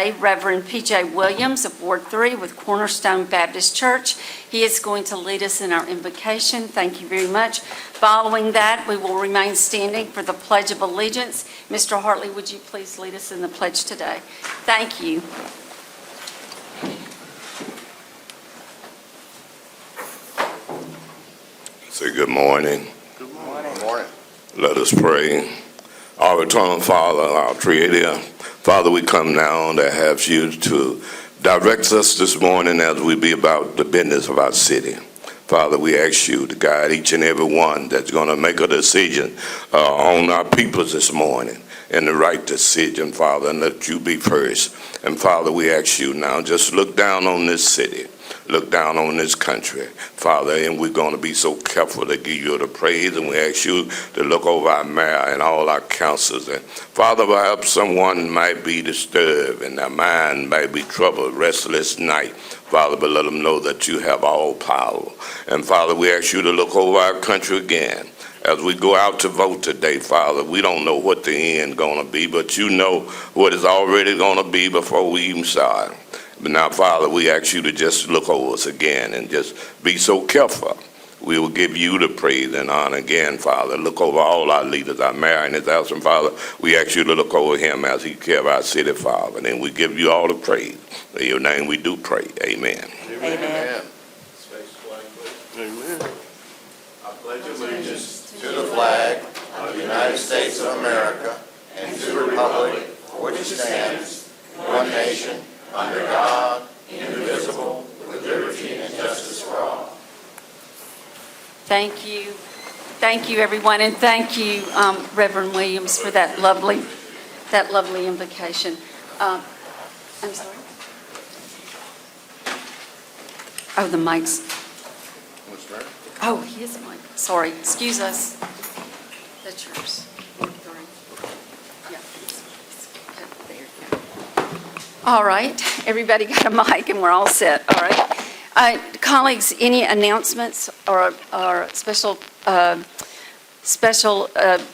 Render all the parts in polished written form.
today Reverend P.J. Williams of Ward 3 with Cornerstone Baptist Church. He is going to lead us in our invocation. Thank you very much. Following that, we will remain standing for the Pledge of Allegiance. Mr. Hartley, would you please lead us in the pledge today? Thank you. Say good morning. Good morning. Good morning. Let us pray. Our eternal Father, our Creator, Father, we come now to have you to direct us this morning as we be about the business of our city. Father, we ask you to guide each and every one that's going to make a decision on our people this morning, and the right decision, Father, and let you be first. And Father, we ask you now, just look down on this city. Look down on this country, Father, and we're going to be so careful to give you the praise, and we ask you to look over our mayor and all our councils. And Father, perhaps someone might be disturbed and their mind might be troubled, restless night, Father, but let them know that you have all power. And Father, we ask you to look over our country again. As we go out to vote today, Father, we don't know what the end going to be, but you know what is already going to be before we even start. But now, Father, we ask you to just look over us again and just be so careful. We will give you the praise and honor again, Father. Look over all our leaders, our mayor and his house, and Father, we ask you to look over him as he cares of our city, Father. And we give you all the praise. In your name we do pray. Amen. Amen. Amen. I pledge allegiance to the flag of the United States of America and to the republic for which it stands, one nation, under God, indivisible, with liberty and justice for all. Thank you. Thank you, everyone, and thank you, Reverend Williams, for that lovely invocation. I'm sorry? Oh, the mic's. Oh, his mic. Sorry. Excuse us. That's yours. Yeah. There you go. All right. Everybody got a mic and we're all set. All right. Colleagues, any announcements or special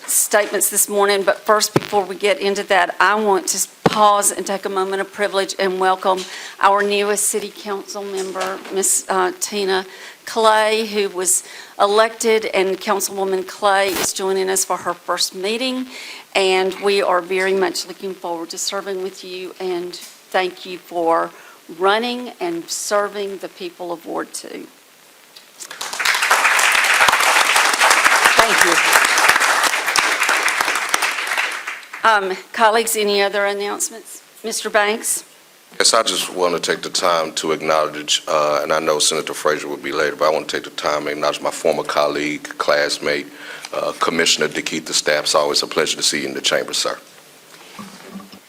statements this morning? But first, before we get into that, I want to pause and take a moment of privilege and welcome our newest city council member, Miss Tina Clay, who was elected, and Councilwoman Clay is joining us for her first meeting, and we are very much looking forward to serving with you, and thank you for running and serving the people of Ward 2. Thank you. Colleagues, any other announcements? Mr. Banks? Yes, I just want to take the time to acknowledge, and I know Senator Frazier will be later, but I want to take the time to acknowledge my former colleague, classmate, Commissioner DeKeitha Stapp. It's always a pleasure to see you in the chamber, sir.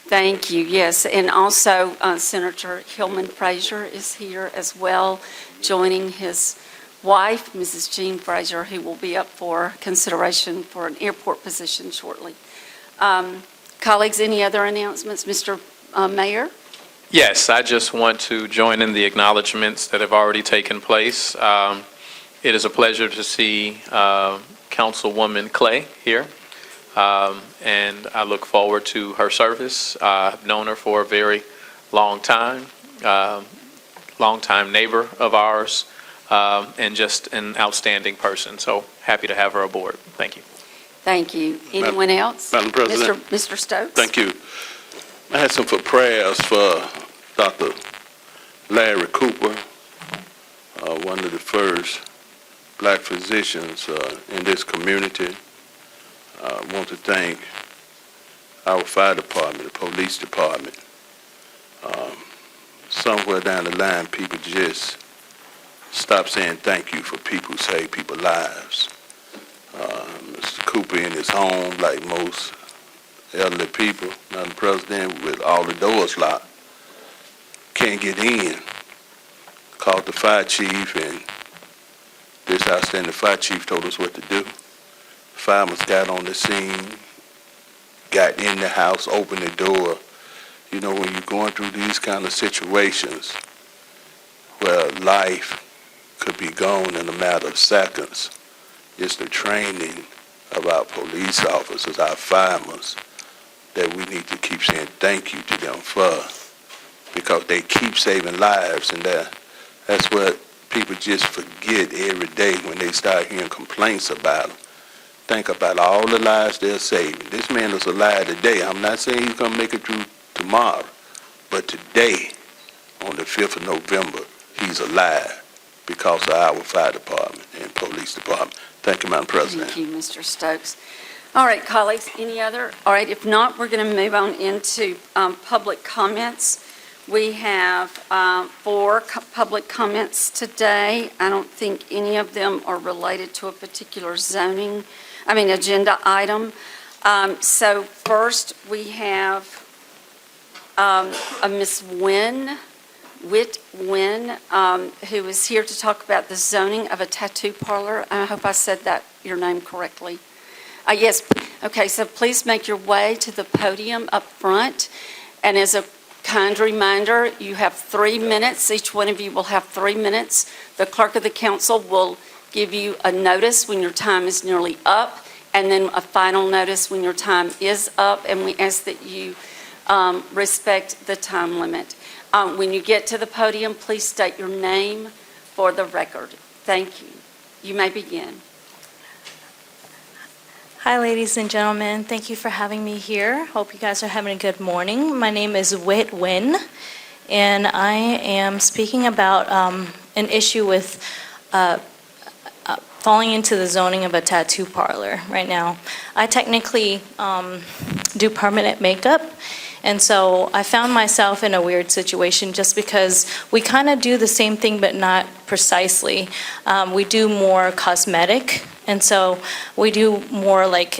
Thank you, yes. And also Senator Hillman Frazier is here as well, joining his wife, Mrs. Jean Frazier, who will be up for consideration for an airport position shortly. Colleagues, any other announcements? Mr. Mayor? Yes, I just want to join in the acknowledgments that have already taken place. It is a pleasure to see Councilwoman Clay here, and I look forward to her service. I've known her for a very long time neighbor of ours, and just an outstanding person. So happy to have her aboard. Thank you. Thank you. Anyone else? Madam President. Mr. Stokes? Thank you. I had some prayers for Dr. Larry Cooper, one of the first black physicians in this community. I want to thank our fire department, the police department. Somewhere down the line, people just stop saying thank you for people who save people's lives. Mr. Cooper in his home, like most elderly people, Madam President, with all the doors locked, can't get in. Called the fire chief, and this outstanding fire chief told us what to do. Firemen got on the scene, got in the house, opened the door. You know, when you're going through these kind of situations where life could be gone in a matter of seconds, it's the training of our police officers, our firemen, that we need to keep saying thank you to them for. because they keep saving lives, and that's what people just forget every day when they start hearing complaints about them. Think about all the lives they're saving. This man is alive today. I'm not saying he's going to make it through tomorrow, but today, on the 5th of November, he's alive because of our fire department and police department. Thank you, Madam President. Thank you, Mr. Stokes. All right, colleagues, any other? All right, if not, we're going to move on into public comments. We have 4 public comments today. I don't think any of them are related to a particular agenda item. So first, we have a Ms. Whit Wynn, who is here to talk about the zoning of a tattoo parlor. I hope I said your name correctly. Yes, okay, so please make your way to the podium up front. And as a kind reminder, you have 3 minutes. Each one of you will have 3 minutes. The clerk of the council will give you a notice when your time is nearly up, and then a final notice when your time is up, and we ask that you respect the time limit. When you get to the podium, please state your name for the record. Thank you. You may begin. Hi, ladies and gentlemen. Thank you for having me here. Hope you guys are having a good morning. My name is Whit Wynn, and I am speaking about an issue with falling into the zoning of a tattoo parlor right now. I technically do permanent makeup, and so I found myself in a weird situation just because we kind of do the same thing but not precisely. We do more cosmetic, and so we do more like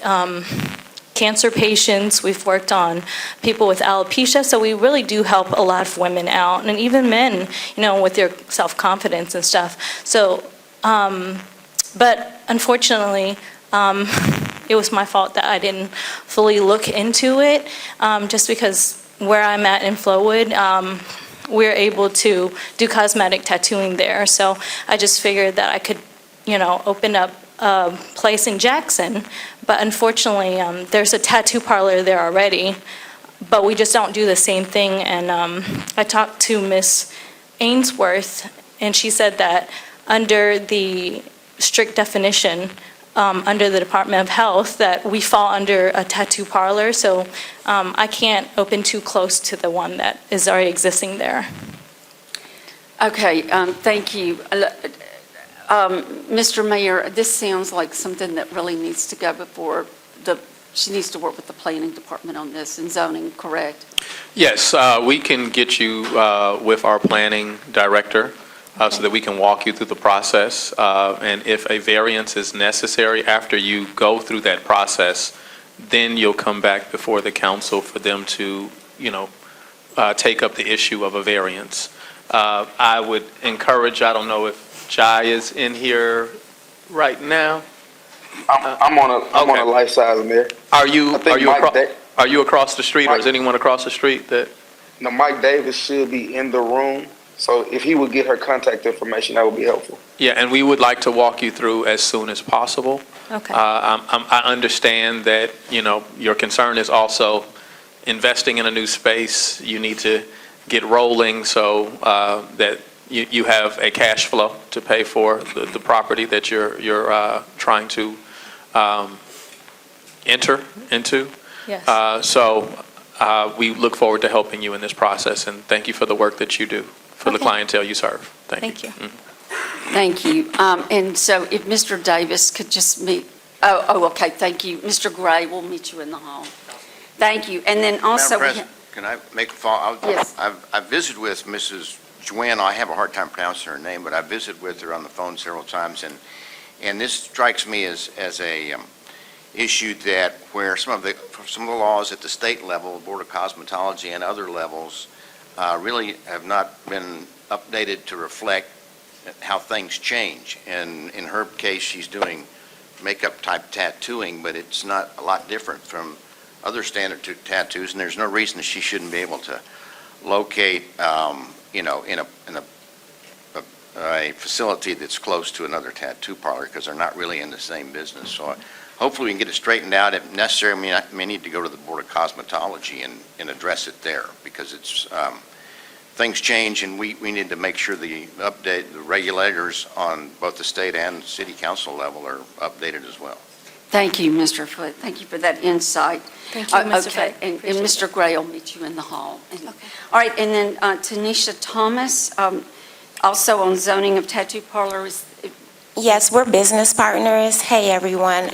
cancer patients. We've worked on people with alopecia, so we really do help a lot of women out, and even men, with their self-confidence and stuff. So, but unfortunately, it was my fault that I didn't fully look into it, just because where I'm at in Flowood, we're able to do cosmetic tattooing there. So I just figured that I could, open up a place in Jackson. But unfortunately, there's a tattoo parlor there already, but we just don't do the same thing. And I talked to Miss Ainsworth, and she said that under the strict definition, under the Department of Health, that we fall under a tattoo parlor, so I can't open too close to the one that is already existing there. Okay, thank you. Mr. Mayor, this sounds like something that really needs to go before she needs to work with the planning department on this and zoning, correct? Yes, we can get you with our planning director so that we can walk you through the process. And if a variance is necessary after you go through that process, then you'll come back before the council for them to, take up the issue of a variance. I would encourage, I don't know if Jai is in here right now. I'm on a life size mirror. Are you across the street, or Mike- is anyone across the street that? No, Mike Davis should be in the room. So if he would get her contact information, that would be helpful. Yeah, and we would like to walk you through as soon as possible. Okay. I understand that, your concern is also investing in a new space. You need to get rolling so that you have a cash flow to pay for the property that you're trying to enter into. Yes. So we look forward to helping you in this process, and thank you for the work that you do for the Okay. clientele you serve. Thank you. Thank you. And so if Mr. Davis could just meet, okay, thank you. Mr. Gray, we'll meet you in the hall. Thank you. And then also, Madam President, can I make a follow? Yes. I visited with Mrs. Jwin. I have a hard time pronouncing her name, but I visited with her on the phone several times, and this strikes me as a issue that where some of the laws at the state level, Board of Cosmetology and other levels, really have not been updated to reflect how things change. And in her case, she's doing makeup type tattooing, but it's not a lot different from other standard tattoos, and there's no reason that she shouldn't be able to locate, in a facility that's close to another tattoo parlor, because they're not really in the same business. So hopefully we can get it straightened out. If necessary, we may need to go to the Board of Cosmetology and address it there, because it's things change, and we need to make sure the regulators on both the state and city council level are updated as well. Thank you, Mr. Foote. Thank you for that insight. Thank you, Mr. Okay, Foote. and Appreciate Mr. it. Gray will meet you in the hall. Okay. All right, and then Tanisha Thomas, also on zoning of tattoo parlors. Yes, we're business partners. Hey, everyone.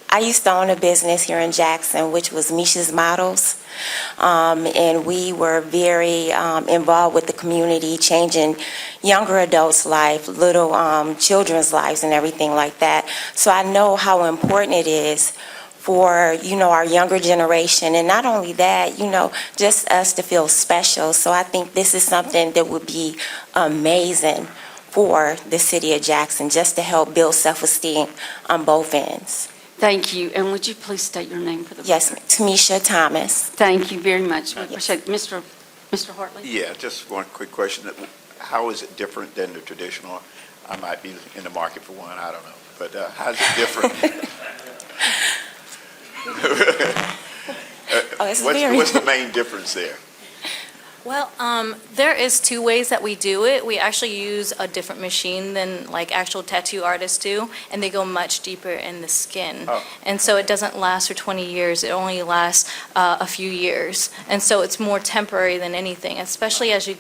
I used to own a business here in Jackson, which was Misha's Models. And we were very involved with the community, changing younger adults' life, little children's lives and everything like that. So I know how important it is for, our younger generation. And not only that, just us to feel special. So I think this is something that would be amazing for the city of Jackson, just to help build self-esteem on both ends. Thank you, and would you please state your name for the record? Yes, Tamisha Thomas. Thank you very much. We appreciate it. Mr. Hartley? Yeah, just one quick question. How is it different than the traditional? I might be in the market for one, I don't know. But how's it different? What's the main difference there? Well, there is two ways that we do it. We actually use a different machine than like actual tattoo artists do, and they go much deeper in the skin. Oh. And so it doesn't last for 20 years. It only lasts a few years. And so it's more temporary than anything, especially as you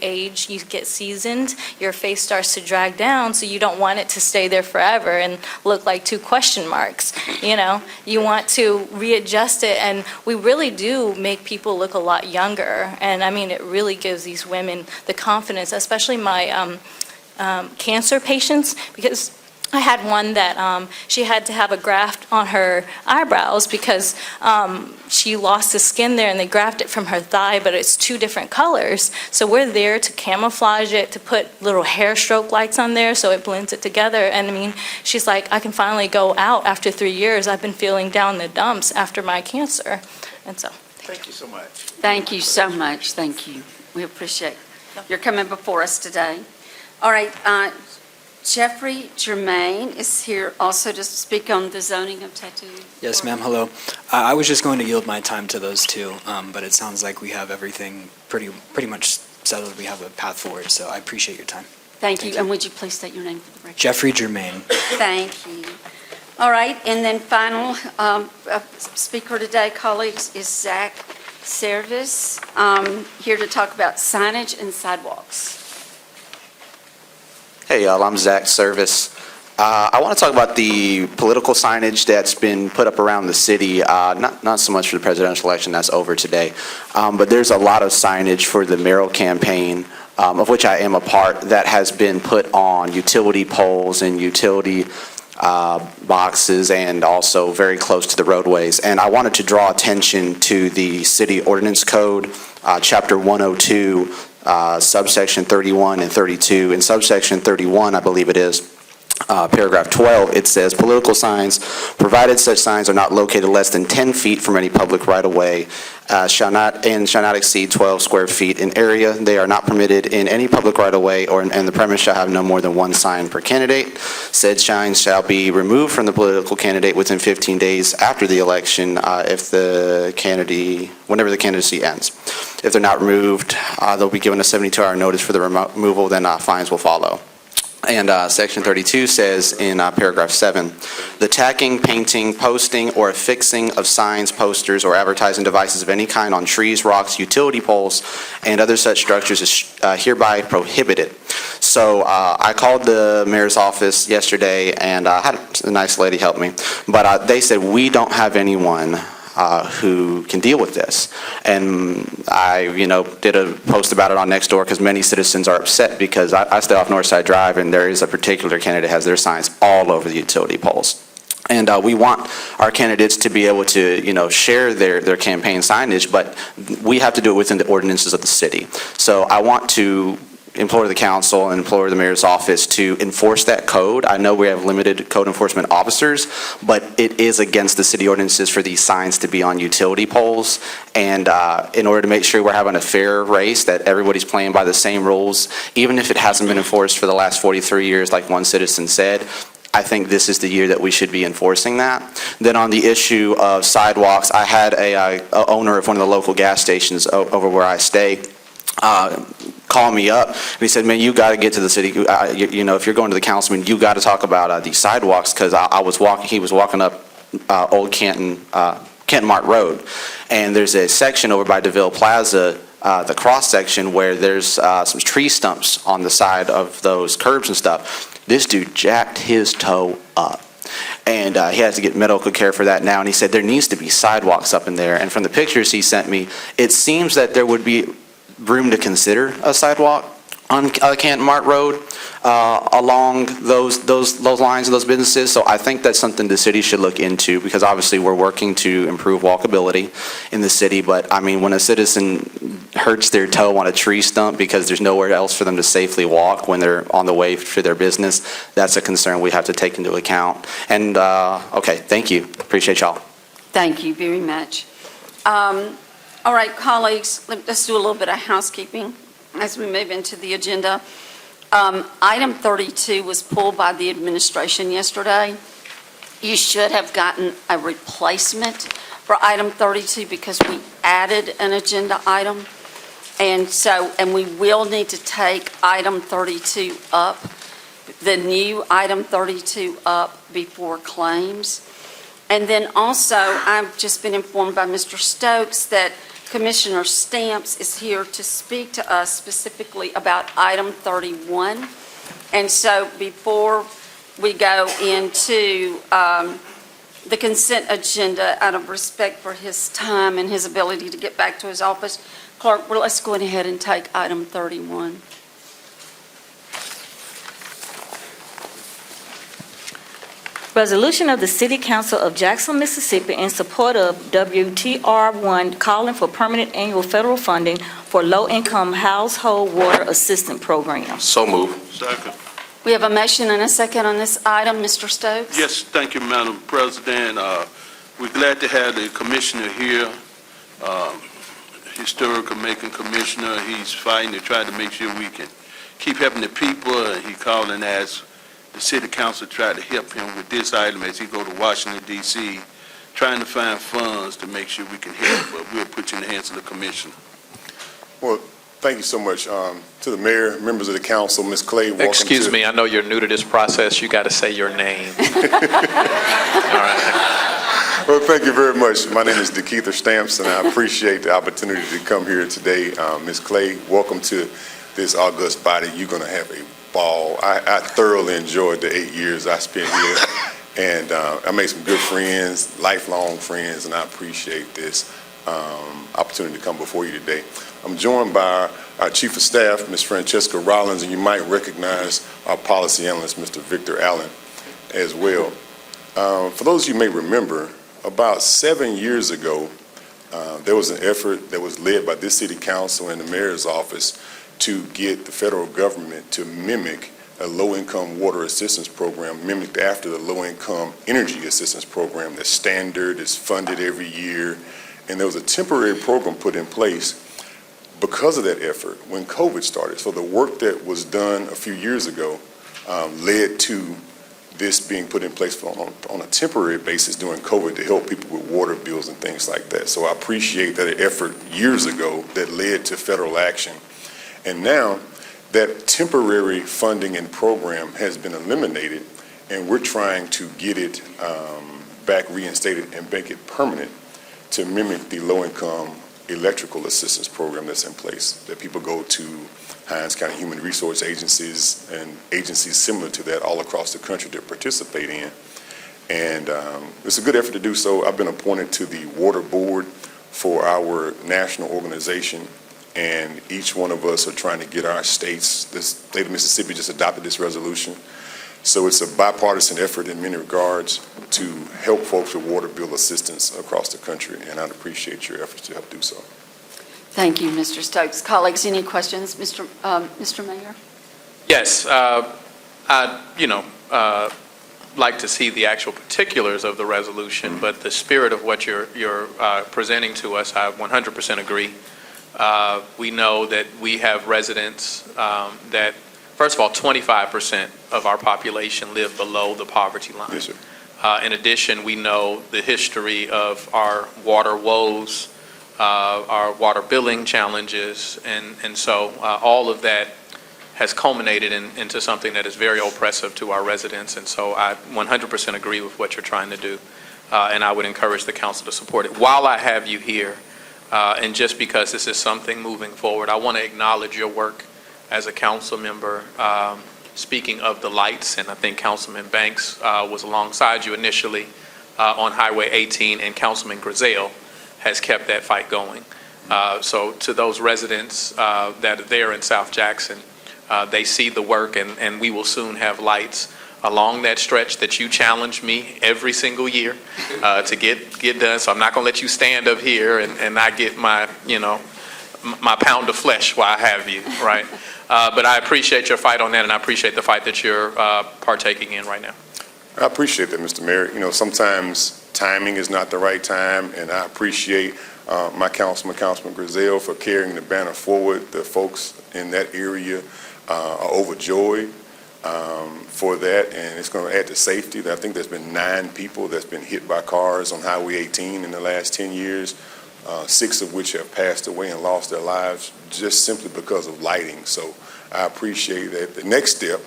age, you get seasoned, your face starts to drag down, so you don't want it to stay there forever and look like two question marks. You want to readjust it, and we really do make people look a lot younger. And I mean, it really gives these women the confidence, especially my cancer patients, because I had one that she had to have a graft on her eyebrows because she lost the skin there, and they grafted from her thigh, but it's two different colors. So we're there to camouflage it, to put little hair stroke lights on there so it blends it together. And I mean, she's like, I can finally go out after 3 years. I've been feeling down the dumps after my cancer. And so. Thank you so much. Thank you so much. Thank you. We appreciate your coming before us today. All right, Jeffrey Germain is here also to speak on the zoning of tattoo. Yes, ma'am. Hello. I was just going to yield my time to those two, but it sounds like we have everything pretty much settled. We have a path forward, so I appreciate your time. Thank you. And would you please state your name for the record? Jeffrey Germain. Thank you. All right, and then final speaker today, colleagues, is Zach Service, here to talk about signage and sidewalks. Hey, y'all, I'm Zach Service. I want to talk about the political signage that's been put up around the city, not so much for the presidential election, that's over today, but there's a lot of signage for the mayoral campaign, of which I am a part, that has been put on utility poles and utility boxes and also very close to the roadways. And I wanted to draw attention to the city ordinance code, chapter 102, subsection 31 and 32. In subsection 31, I believe it is, paragraph 12, it says, political signs, provided such signs are not located less than 10 feet from any public right-of-way, shall not exceed 12 square feet in area. They are not permitted in any public right-of-way, and the premise shall have no more than one sign per candidate. Said signs shall be removed from the political candidate within 15 days after the election, whenever the candidacy ends. If they're not removed, they'll be given a 72-hour notice for the removal, then fines will follow. And section 32 says in paragraph 7, the tacking, painting, posting, or affixing of signs, posters, or advertising devices of any kind on trees, rocks, utility poles, and other such structures is hereby prohibited. So I called the mayor's office yesterday, and I had a nice lady help me, but they said, we don't have anyone who can deal with this. And I, did a post about it on Nextdoor because many citizens are upset because I stay off Northside Drive, and there is a particular candidate has their signs all over the utility poles. And we want our candidates to be able to, share their campaign signage, but we have to do it within the ordinances of the city. So I want to implore the council and implore the mayor's office to enforce that code. I know we have limited code enforcement officers, but it is against the city ordinances for these signs to be on utility poles. And in order to make sure we're having a fair race, that everybody's playing by the same rules, even if it hasn't been enforced for the last 43 years, like one citizen said, I think this is the year that we should be enforcing that. Then on the issue of sidewalks, I had a owner of one of the local gas stations over where I stay called me up, and he said, man, you got to get to the city. If you're going to the councilman, you got to talk about these sidewalks, because he was walking up Old Canton Mart Road, and there's a section over by DeVille Plaza, the cross section, where there's some tree stumps on the side of those curbs and stuff. This dude jacked his toe up, and he has to get medical care for that now, and he said there needs to be sidewalks up in there. And from the pictures he sent me, it seems that there would be room to consider a sidewalk on Canton Mart Road along those lines of those businesses. So I think that's something the city should look into, because obviously we're working to improve walkability in the city. But I mean, when a citizen hurts their toe on a tree stump because there's nowhere else for them to safely walk when they're on the way to their business, that's a concern we have to take into account. And okay, thank you. Appreciate y'all. Thank you very much. All right, colleagues, let's do a little bit of housekeeping as we move into the agenda. Item 32 was pulled by the administration yesterday. You should have gotten a replacement for item 32 because we added an agenda item. And we will need to take item 32 up, the new item 32 up before claims. And then also, I've just been informed by Mr. Stokes that Commissioner Stamps is here to speak to us specifically about item 31. And so before we go into the consent agenda, out of respect for his time and his ability to get back to his office, Clerk, well, let's go ahead and take item 31. Resolution of the City Council of Jackson, Mississippi in support of WTR1 calling for permanent annual federal funding for low-income household water assistance program. So move. Second. We have a motion and a second on this item. Mr. Stokes? Yes, thank you, Madam President. We're glad to have the commissioner here, historical making commissioner. He's fighting to try to make sure we can keep helping the people. He called and asked the city council tried to help him with this item as he go to Washington, D.C., trying to find funds to make sure we can help, but we'll put you in the hands of the commissioner. Well, thank you so much to the mayor, members of the council, Ms. Clay. Welcome. Excuse me, I know you're new to this process. You got to say your name. All right. Well, thank you very much. My name is DeKeither Stamps, and I appreciate the opportunity to come here today. Ms. Clay, welcome to this august body. You're going to have a ball. I thoroughly enjoyed the 8 years I spent here, and I made some good friends, lifelong friends, and I appreciate this opportunity to come before you today. I'm joined by our Chief of Staff, Ms. Francesca Rollins, and you might recognize our policy analyst, Mr. Victor Allen, as well. For those of you who may remember, about 7 years ago, there was an effort that was led by this city council and the mayor's office to get the federal government to mimic a low-income water assistance program, mimicked after the low-income energy assistance program that's standard, is funded every year. And there was a temporary program put in place because of that effort when COVID started. So the work that was done a few years ago led to this being put in place on a temporary basis during COVID to help people with water bills and things like that. So I appreciate that effort years ago that led to federal action. And now that temporary funding and program has been eliminated, and we're trying to get it back reinstated and make it permanent to mimic the low-income electrical assistance program that's in place, that people go to Hinds County Human Resource Agencies and agencies similar to that all across the country to participate in. And it's a good effort to do so. I've been appointed to the Water Board for our national organization, and each one of us are trying to get our states, the state of Mississippi just adopted this resolution. So it's a bipartisan effort in many regards to help folks with water bill assistance across the country, and I'd appreciate your efforts to help do so. Thank you, Mr. Stokes. Colleagues, any questions? Mr. Mayor? Yes, I'd like to see the actual particulars of the resolution, but the spirit of what you're presenting to us, I 100% agree. We know that we have residents that, first of all, 25% of our population live below the poverty line. Yes, sir. In addition, we know the history of our water woes our water billing challenges, and so all of that has culminated into something that is very oppressive to our residents, and so I 100% agree with what you're trying to do, and I would encourage the council to support it. While I have you here, and just because this is something moving forward, I want to acknowledge your work as a council member. Speaking of the lights, and I think Councilman Banks was alongside you initially on Highway 18, and Councilman Griselle has kept that fight going. So to those residents that are there in South Jackson, they see the work, and we will soon have lights along that stretch that you challenge me every single year to get done. So I'm not going to let you stand up here and not get my, my pound of flesh while I have you, right? But I appreciate your fight on that, and I appreciate the fight that you're partaking in right now. I appreciate that, Mr. Mayor. Sometimes timing is not the right time, and I appreciate my Councilman Griselle, for carrying the banner forward. The folks in that area are overjoyed for that, and it's going to add to safety. I think there's been 9 people that's been hit by cars on Highway 18 in the last 10 years, 6 of which have passed away and lost their lives just simply because of lighting. So I appreciate that. The next step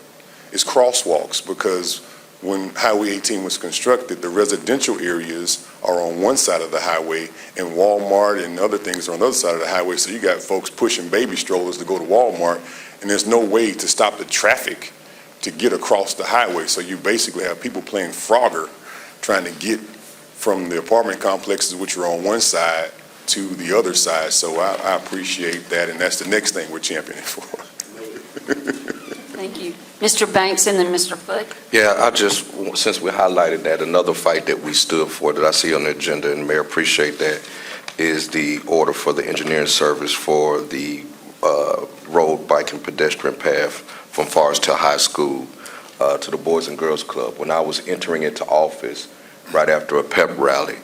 is crosswalks, because when Highway 18 was constructed, the residential areas are on one side of the highway, and Walmart and other things are on the other side of the highway. So you got folks pushing baby strollers to go to Walmart, and there's no way to stop the traffic to get across the highway. So you basically have people playing Frogger trying to get from the apartment complexes, which are on one side, to the other side. So I appreciate that, and that's the next thing we're championing for. Thank you. Mr. Banks and then Mr. Foote. Yeah, since we highlighted that, another fight that we stood for that I see on the agenda, and Mayor, appreciate that, is the order for the engineering service for the road, bike, and pedestrian path from Forest Hill High School to the Boys and Girls Club. When I was entering into office, right after a pep rally,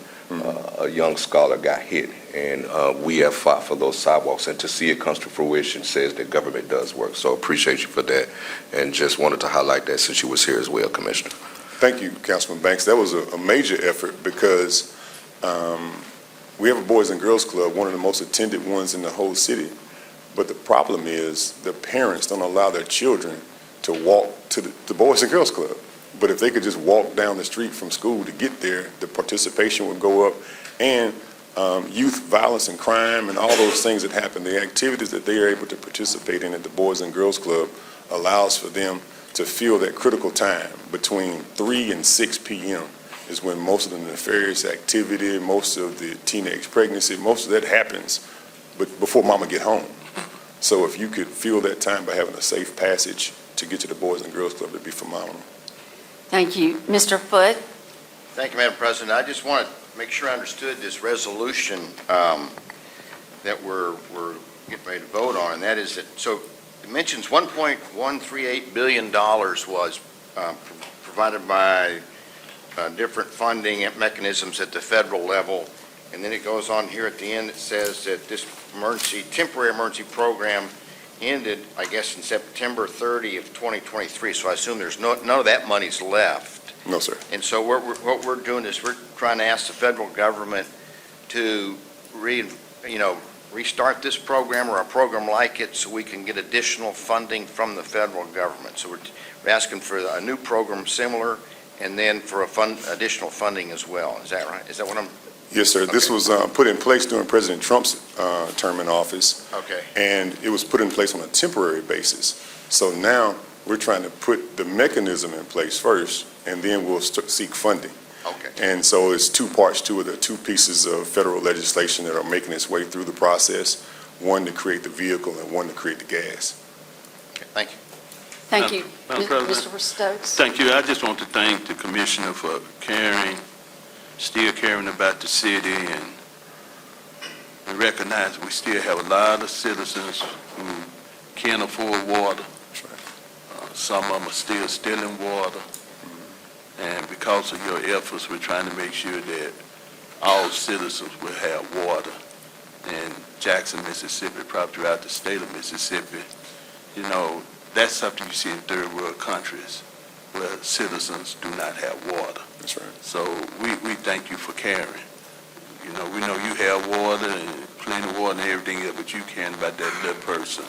a young scholar got hit, and we have fought for those sidewalks, and to see it come to fruition says that government does work. So appreciate you for that, and just wanted to highlight that since you was here as well, Commissioner. Thank you, Councilman Banks. That was a major effort, because we have a Boys and Girls Club, one of the most attended ones in the whole city. But the problem is the parents don't allow their children to walk to the Boys and Girls Club. But if they could just walk down the street from school to get there, the participation would go up, and youth violence and crime and all those things that happen, the activities that they are able to participate in at the Boys and Girls Club allows for them to feel that critical time between 3 and 6 p.m. is when most of the nefarious activity, most of the teenage pregnancy, most of that happens, but before mama get home. So if you could feel that time by having a safe passage to get to the Boys and Girls Club, it'd be phenomenal. Thank you. Mr. Foote. Thank you, Madam President. I just want to make sure I understood this resolution that we're getting ready to vote on, and that is that, so it mentions $1.138 billion was provided by different funding mechanisms at the federal level, and then it goes on here at the end, it says that this temporary emergency program ended, I guess, in September 30 of 2023, so I assume there's none of that money's left. No, sir. And so what we're doing is we're trying to ask the federal government to restart this program or a program like it so we can get additional funding from the federal government. So we're asking for a new program similar, and then for additional funding as well. Is that right? Is that what I'm? Yes, sir. Okay. This was put in place during President Trump's term in office. Okay. And it was put in place on a temporary basis. So now we're trying to put the mechanism in place first, and then we'll seek funding. Okay. And so it's 2 parts to it. There are 2 pieces of federal legislation that are making its way through the process, one to create the vehicle and one to create the gas. Okay. Thank you. Thank you. Madam President. Mr. Stokes. Thank you. I just want to thank the Commissioner for still caring about the city, and recognize we still have a lot of citizens who can't afford water. Some of them are still stealing water. And because of your efforts, we're trying to make sure that all citizens will have water. And Jackson, Mississippi, probably throughout the state of Mississippi, that's something you see in third world countries where citizens do not have water. That's right. So we thank you for caring. You know, we know you have water and plenty of water and everything else, but you care about that little person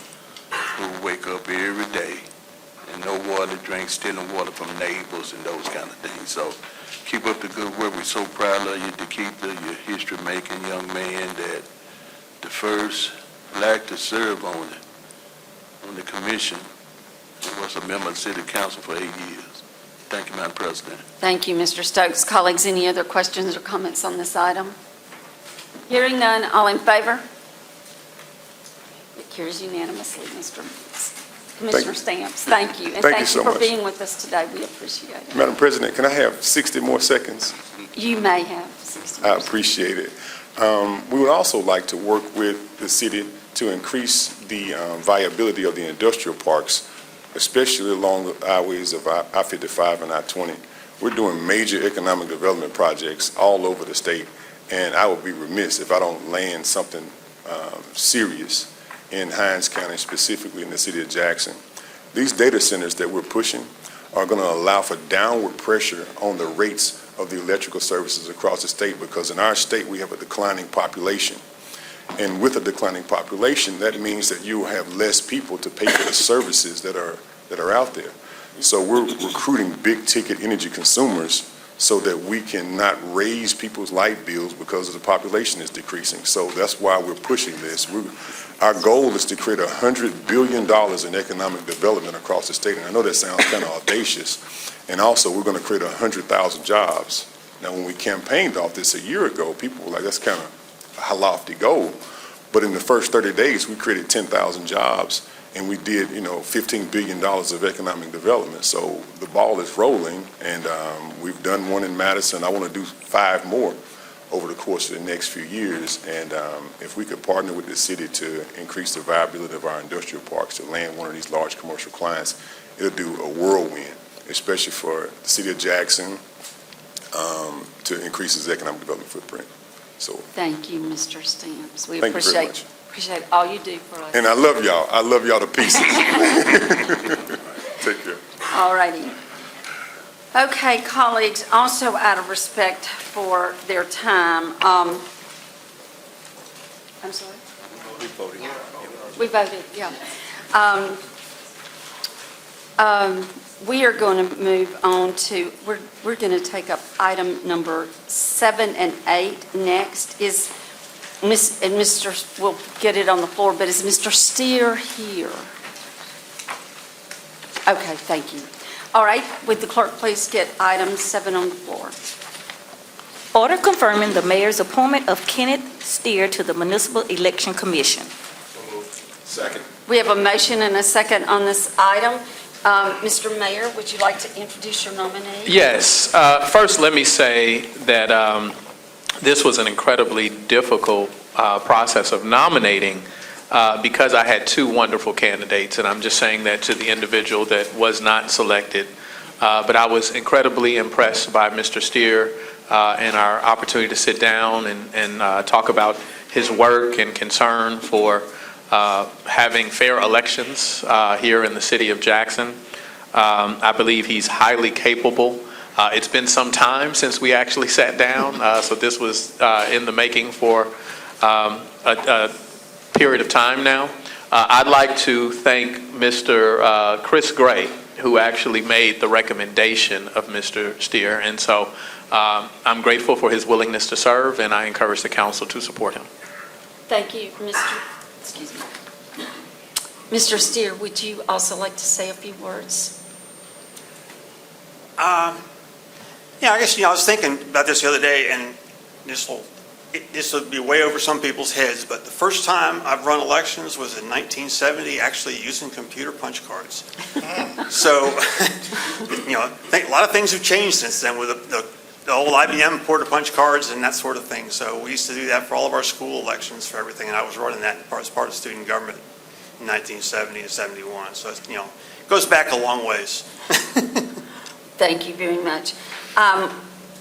who wake up every day and no water to drink, stealing water from neighbors and those kind of things. So keep up the good work. We're so proud of you, Dekeitha, your history-making young man, that the first black to serve on the commission and was a member of the city council for 8 years. Thank you, Madam President. Thank you, Mr. Stokes. Colleagues, any other questions or comments on this item? Hearing none, all in favor? It carries unanimously, Commissioner Stamps. Thank you. And Thank you so for much. being with us today. We appreciate it. Madam President, can I have 60 more seconds? You may have 60 I appreciate it. We would also like to work with the city to increase the viability of the industrial parks, especially along the highways of I-55 and I-20. We're doing major economic development projects all over the state, and I would be remiss if I don't land something serious in Hinds County, specifically in the city of Jackson. These data centers that we're pushing are going to allow for downward pressure on the rates of the electrical services across the state, because in our state we have a declining population. And with a declining population, that means that you will have less people to pay for the services that are out there. So we're recruiting big-ticket energy consumers so that we cannot raise people's light bills because the population is decreasing. So that's why we're pushing this. Our goal is to create $100 billion in economic development across the state. And I know that sounds kind of audacious. And also, we're going to create 100,000 jobs. Now, when we campaigned off this a year ago, people were like, that's kind of a lofty goal. But in the first 30 days, we created 10,000 jobs, and we did, $15 billion of economic development. So the ball is rolling, and we've done one in Madison. I want to do 5 more over the course of the next few years. And if we could partner with the city to increase the viability of our industrial parks, to land one of these large commercial clients, it'll do a whirlwind, especially for the city of Jackson, to increase its economic development footprint. So Thank you, Mr. Stamps. We Thank you very appreciate all you do for us. and I love y'all. I love y'all to pieces. Take care. All righty. Okay, colleagues, also out of respect for their time, I'm sorry? We voted, yeah. We are going to move on to, we're going to take up item number 7 and 8 next. We'll get it on the floor, but is Mr. Steer here? Okay, thank you. All right, would the clerk please get item 7 on the floor? Order confirming the mayor's appointment of Kenneth Steer to the Municipal Election Commission. Second. We have a motion and a second on this item. Mr. Mayor, would you like to introduce your nominee? Yes. First, let me say that this was an incredibly difficult process of nominating because I had 2 wonderful candidates, and I'm just saying that to the individual that was not selected. But I was incredibly impressed by Mr. Steer and our opportunity to sit down and talk about his work and concern for having fair elections here in the city of Jackson. I believe he's highly capable. It's been some time since we actually sat down, so this was in the making for a period of time now. I'd like to thank Mr. Chris Gray, who actually made the recommendation of Mr. Steer, and so I'm grateful for his willingness to serve, and I encourage the council to support him. Thank you, Mr. Steer, would you also like to say a few words? Yeah, I guess, I was thinking about this the other day, and this will be way over some people's heads, but the first time I've run elections was in 1970, actually using computer punch cards. So, I think a lot of things have changed since then with the old IBM porta punch cards and that sort of thing. So we used to do that for all of our school elections for everything, and I was running that as part of student government in 1970 and 71. So, it goes back a long ways. Thank you very much.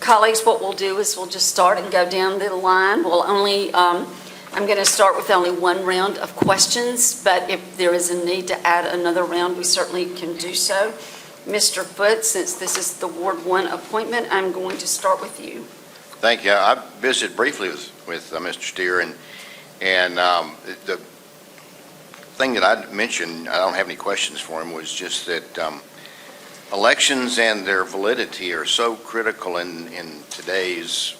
Colleagues, what we'll do is we'll just start and go down the line. I'm going to start with only 1 round of questions, but if there is a need to add another round, we certainly can do so. Mr. Foote, since this is the Ward 1 appointment, I'm going to start with you. Thank you. I visited briefly with with Mr. Steer, and the thing that I mentioned, I don't have any questions for him, was just that elections and their validity are so critical in today's,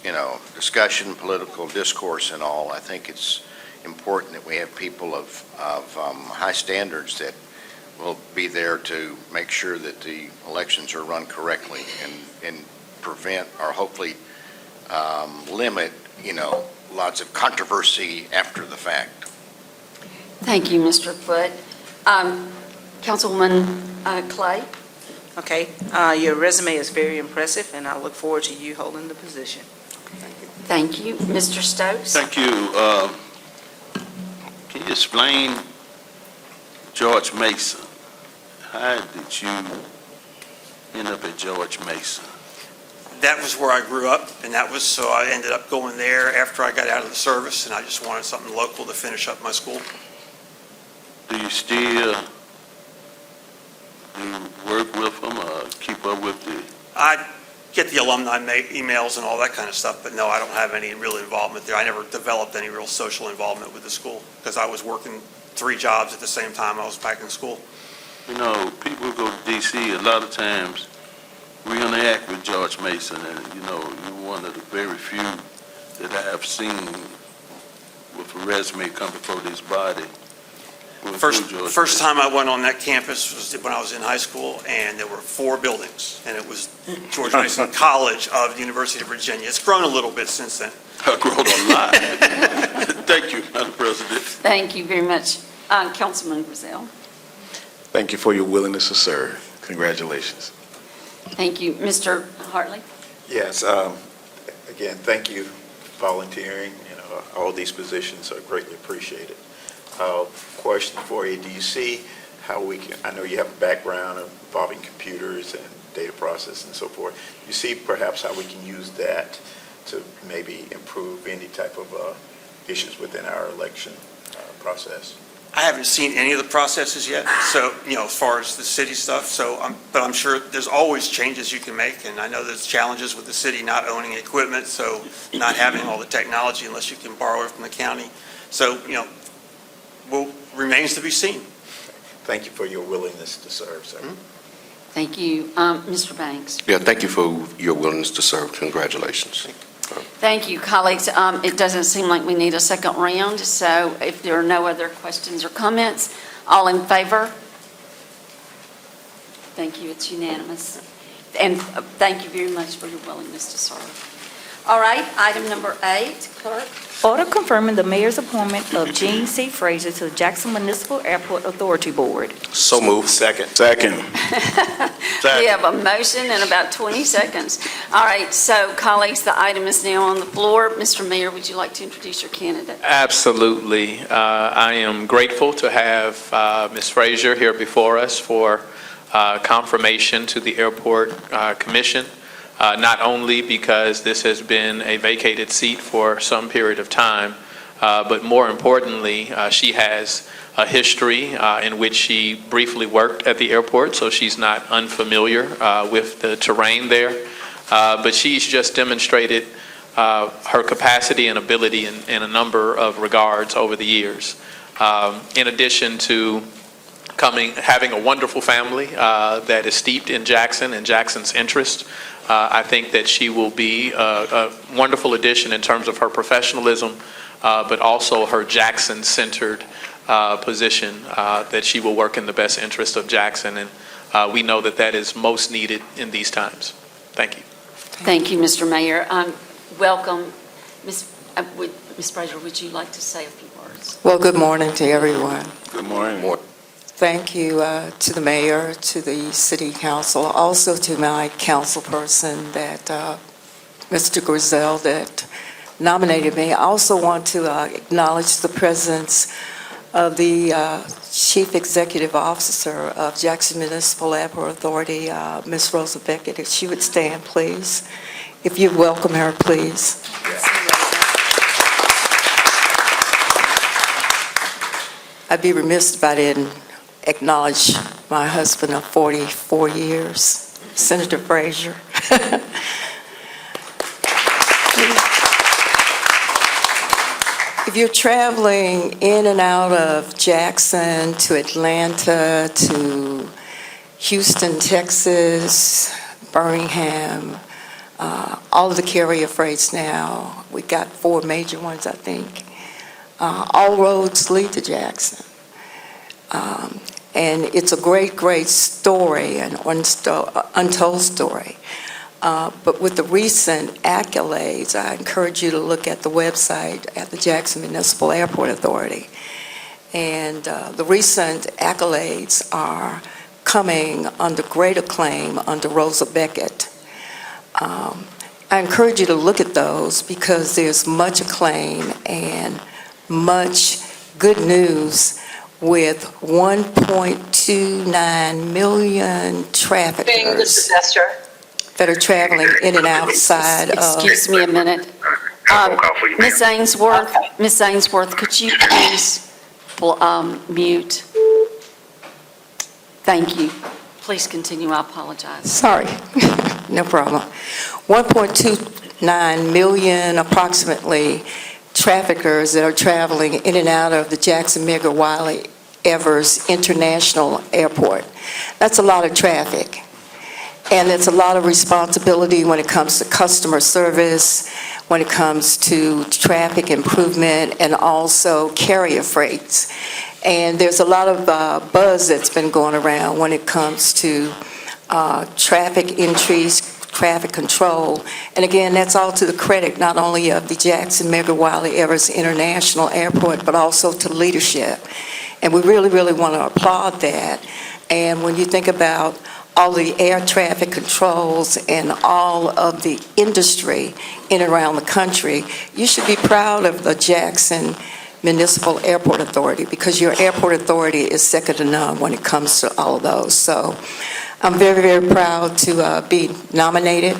discussion, political discourse and all. I think it's important that we have people of high standards that will be there to make sure that the elections are run correctly and prevent or hopefully limit, lots of controversy after the fact. Thank you, Mr. Foote. Councilwoman Clay? Okay, your resume is very impressive, and I look forward to you holding the position. Thank you. Mr. Stokes? Thank you. Can you explain George Mason? How did you end up at George Mason? That was where I grew up, and so I ended up going there after I got out of the service, and I just wanted something local to finish up my school. Do you still work with them or keep up with the? I get the alumni emails and all that kind of stuff, but no, I don't have any real involvement there. I never developed any real social involvement with the school because I was working 3 jobs at the same time I was back in school. People who go to D.C. a lot of times reinteract with George Mason, and you're one of the very few that I have seen with a resume come before this body. First time I went on that campus was when I was in high school, and there were 4 buildings, and it was George Mason College of the University of Virginia. It's grown a little bit since then. I've grown a lot. Thank you, Madam President. Thank you very much. Councilman Griselle? Thank you for your willingness to serve. Congratulations. Thank you. Mr. Hartley? Yes, again, thank you for volunteering. All these positions are greatly appreciated. Question for you, do you see how I know you have a background involving computers and data process and so forth. Do you see perhaps how we can use that to maybe improve any type of issues within our election process? I haven't seen any of the processes yet, so, as far as the city stuff, but I'm sure there's always changes you can make, and I know there's challenges with the city not owning equipment, so not having all the technology unless you can borrow it from the county. So, remains to be seen. Thank you for your willingness to serve, sir. Thank you. Mr. Banks? Yeah, thank you for your willingness to serve. Congratulations. Thank you, colleagues. It doesn't seem like we need a second round, so if there are no other questions or comments, all in favor? Thank you, it's unanimous. And thank you very much for your willingness to serve. All right, item number 8, clerk. Order confirming the mayor's appointment of Gene C. Frazier to the Jackson Municipal Airport Authority Board. So moved. Second. We have a motion in about 20 seconds. All right, so colleagues, the item is now on the floor. Mr. Mayor, would you like to introduce your candidate? Absolutely. I am grateful to have Ms. Frazier here before us for confirmation to the Airport Commission. Not only because this has been a vacated seat for some period of time, but more importantly, she has a history in which she briefly worked at the airport, so she's not unfamiliar with the terrain there. But she's just demonstrated her capacity and ability in a number of regards over the years. In addition to having a wonderful family that is steeped in Jackson and Jackson's interest, I think that she will be a wonderful addition in terms of her professionalism, but also her Jackson-centered position, that she will work in the best interest of Jackson, and we know that that is most needed in these times. Thank you. Thank you, Mr. Mayor. Welcome. Ms. Frazier, would you like to say a few words? Well, good morning to everyone. Good morning. Thank you to the mayor, to the city council, also to my council person, that Mr. Griselle, that nominated me. I also want to acknowledge the presence of the Chief Executive Officer of Jackson Municipal Airport Authority, Ms. Rosa Beckett. If she would stand, please. If you'd welcome her, please. I'd be remiss if I didn't acknowledge my husband of 44 years, Senator Frazier. If you're traveling in and out of Jackson to Atlanta to Houston, Texas, Birmingham, all of the carrier freights now, we got 4 major ones, I think. All roads lead to Jackson. And it's a great, great story, an untold story. But with the recent accolades, I encourage you to look at the website at the Jackson Municipal Airport Authority. And the recent accolades are coming under great acclaim under Rosa Beckett. I encourage you to look at those because there's much acclaim and much good news with 1.29 million traffickers that are traveling in and outside of... Excuse me a minute. Ms. Ainsworth, could you please mute? Thank you. Please continue. I apologize. Sorry, no problem. 1.29 million approximately traffickers that are traveling in and out of the Jackson Medgar Wiley Evers International Airport. That's a lot of traffic. And it's a lot of responsibility when it comes to customer service, when it comes to traffic improvement, and also carrier freights. And there's a lot of buzz that's been going around when it comes to traffic entries, traffic control. And again, that's all to the credit not only of the Jackson Medgar Wiley Evers International Airport, but also to leadership. And we really, really want to applaud that. And when you think about all the air traffic controls and all of the industry in and around the country, you should be proud of the Jackson Municipal Airport Authority because your airport authority is second to none when it comes to all of those. So I'm very, very proud to be nominated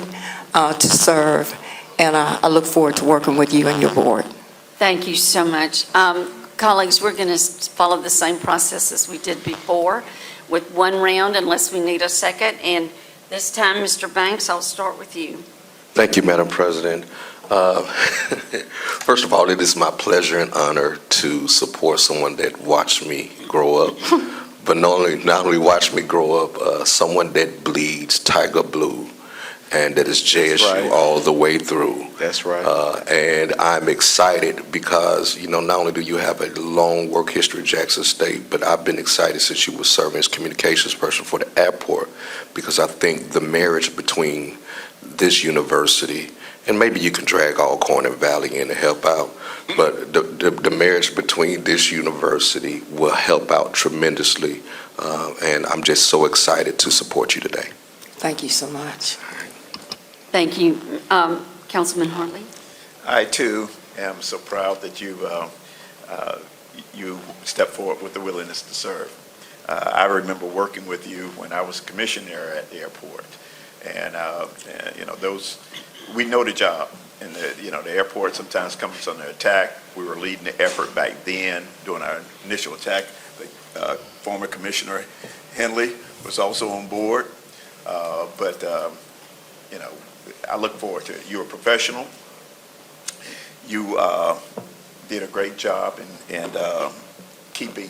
to serve, and I look forward to working with you and your board. Thank you so much. Colleagues, we're going to follow the same process as we did before with one round unless we need a second. And this time, Mr. Banks, I'll start with you. Thank you, Madam President. First of all, it is my pleasure and honor to support someone that watched me grow up, but not only watched me grow up, someone that bleeds tiger blue and that is JSU all the way through. That's right. And I'm excited because, not only do you have a long work history at Jackson State, but I've been excited since you were serving as communications person for the airport because I think the marriage between this university, and maybe you can drag Alcorn and Valley in to help out, but the marriage between this university will help out tremendously, and I'm just so excited to support you today. Thank you so much. Thank you. Councilman Hartley? I, too, am so proud that you stepped forward with the willingness to serve. I remember working with you when I was commissioner at the airport. And we know the job. And the airport sometimes comes under attack. We were leading the effort back then during our initial attack. Former Commissioner Henley was also on board. I look forward to it. You're a professional. You did a great job in keeping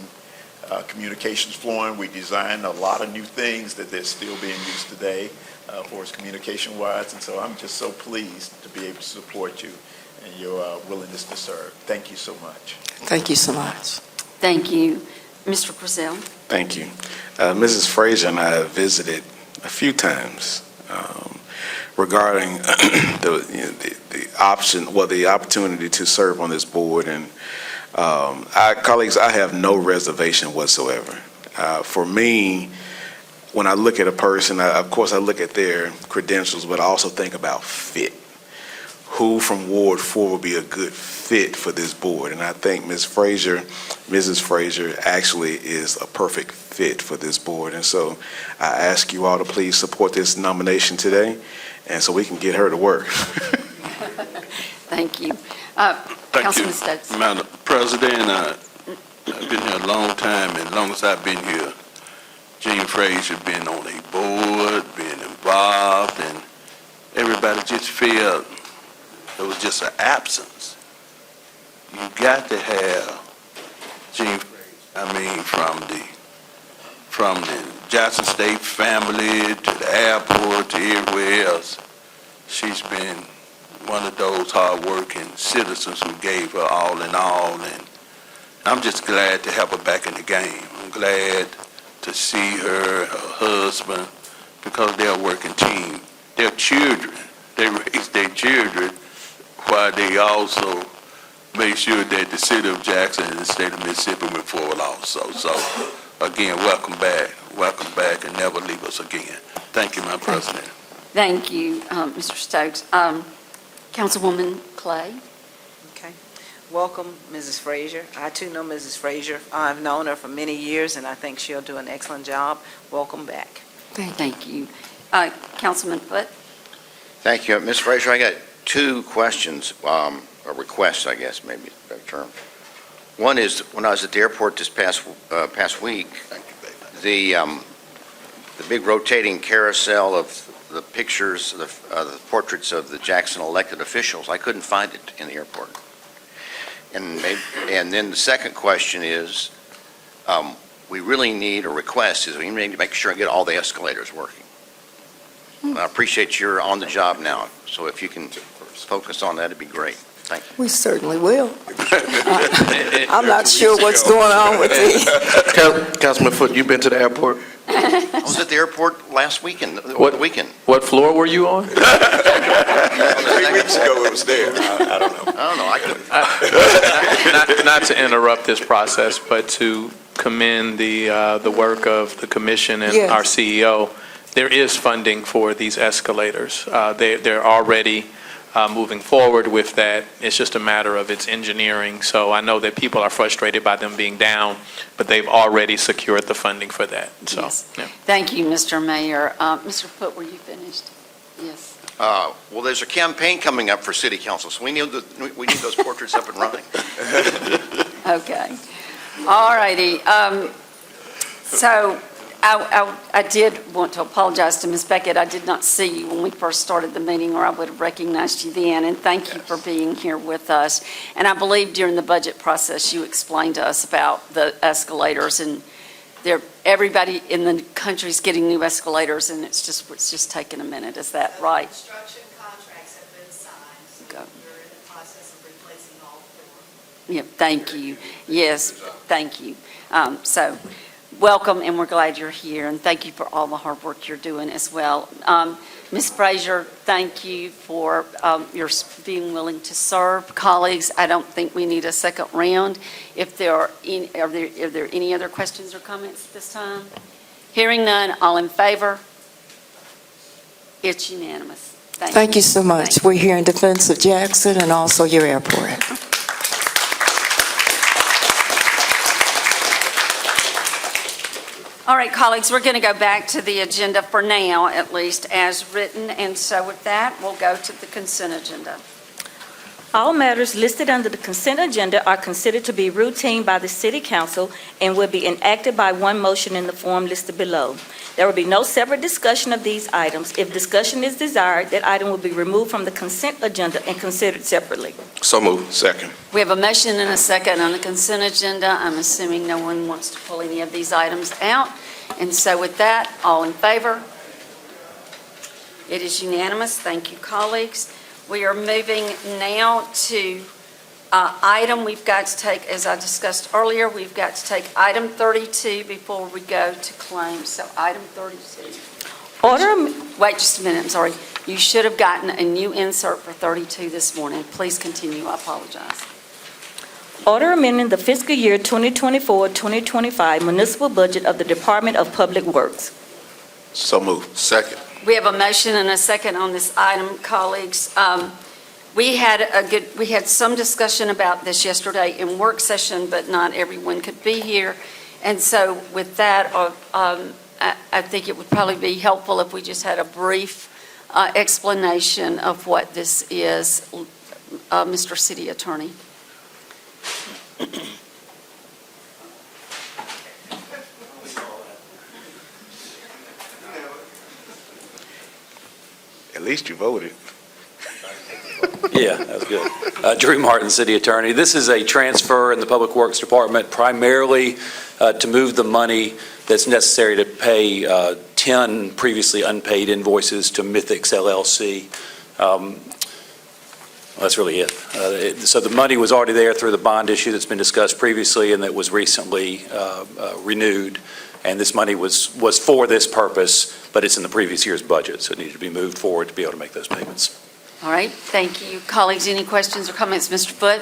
communications flowing. We designed a lot of new things that they're still being used today for us communication-wise, and so I'm just so pleased to be able to support you and your willingness to serve. Thank you so much. Thank you so much. Thank you. Mr. Griselle? Thank you. Mrs. Frazier and I have visited a few times regarding the opportunity to serve on this board. And colleagues, I have no reservation whatsoever. For me, when I look at a person, of course I look at their credentials, but I also think about fit. Who from Ward 4 will be a good fit for this board? And I think Mrs. Frazier actually is a perfect fit for this board. And so I ask you all to please support this nomination today, and so we can get her to work. Thank you. Thank Councilman you, Stokes. Madam President. I've been here a long time, and as long as I've been here, Gene Frazier been on a board, been involved, and everybody just felt there was just an absence. you got to have Jean, from the Jackson State family to the airport to everywhere else. She's been one of those hard-working citizens who gave her all in all, and I'm just glad to have her back in the game. I'm glad to see her husband, because they're a working team. Their children, they raise their children while they also make sure that the city of Jackson and the state of Mississippi move forward also. So, again, welcome back, and never leave us again. Thank you, Madam President. Thank you, Mr. Stokes. Councilwoman Clay? Okay. Welcome, Mrs. Frazier. I too know Mrs. Frazier. I've known her for many years, and I think she'll do an excellent job. Welcome back. Thank you. Councilman Foote? Thank you. Ms. Frazier, I got two questions, or requests, I guess, maybe a better term. One is, when I was at the airport this past week, the big rotating carousel of the pictures, the portraits of the Jackson elected officials, I couldn't find it in the airport. And then the second question is, we really need, a request is, we need to make sure and get all the escalators working. And I appreciate you're on the job now, so if you can focus on that, it'd be great. Thank you. We certainly will. I'm not sure what's going on with these. Councilman Foote, you been to the airport? I was at the airport last weekend, What weekend. What floor were you on? 3 weeks ago, it was there. I don't know. I don't know, I couldn't. Not to interrupt this process, but to commend the work of the commission and Yes. our CEO. There is funding for these escalators. They're already moving forward with that. It's just a matter of its engineering. So I know that people are frustrated by them being down, but they've already secured the funding for that. So, Yes. yeah. Thank you, Mr. Mayor. Mr. Foote, were you finished? Yes. Well, there's a campaign coming up for city council, so we need those portraits up and running. Okay. All righty. So I did want to apologize to Ms. Beckett. I did not see you when we first started the meeting, or I would have recognized you then, and thank you for being here with us. And I believe during the budget process, you explained to us about the escalators, and everybody in the country is getting new escalators, and it's just taking a minute. Is that right? Construction contracts have been signed, so Go. we're in the process of replacing all four. Yeah, thank you. Yes, thank you. So, welcome, and we're glad you're here, and thank you for all the hard work you're doing as well. Ms. Frazier, thank you for your being willing to serve. Colleagues, I don't think we need a second round. If there are there any other questions or comments at this time? Hearing none, all in favor? It's unanimous. Thank you so much. We're here in defense of Jackson and also your airport. All right, colleagues, we're going to go back to the agenda for now, at least, as written. And so with that, we'll go to the consent agenda. All matters listed under the consent agenda are considered to be routine by the City Council and will be enacted by one motion in the form listed below. There will be no separate discussion of these items. If discussion is desired, that item will be removed from the consent agenda and considered separately. So moved. Second. We have a motion and a second on the consent agenda. I'm assuming no one wants to pull any of these items out. And so with that, all in favor? It is unanimous. Thank you, colleagues. We are moving now to item we've got to take, as I discussed earlier, we've got to take item 32 before we go to claims. So item 32. Wait just a minute, I'm sorry. You should have gotten a new insert for 32 this morning. Please continue, I apologize. Order amending the fiscal year 2024-2025 municipal budget of the Department of Public Works. So moved. Second. We have a motion and a second on this item, colleagues. We had some discussion about this yesterday in work session, but not everyone could be here. And so with that, I think it would probably be helpful if we just had a brief explanation of what this is. Mr. City Attorney. At least you voted. Yeah, that's good. Drew Martin, City Attorney. This is a transfer in the Public Works Department primarily to move the money that's necessary to pay 10 previously unpaid invoices to Mythics LLC. That's really it. So the money was already there through the bond issue that's been discussed previously and that was recently renewed. And this money was for this purpose, but it's in the previous year's budget, so it needed to be moved forward to be able to make those payments. All right, thank you. Colleagues, any questions or comments? Mr. Foote?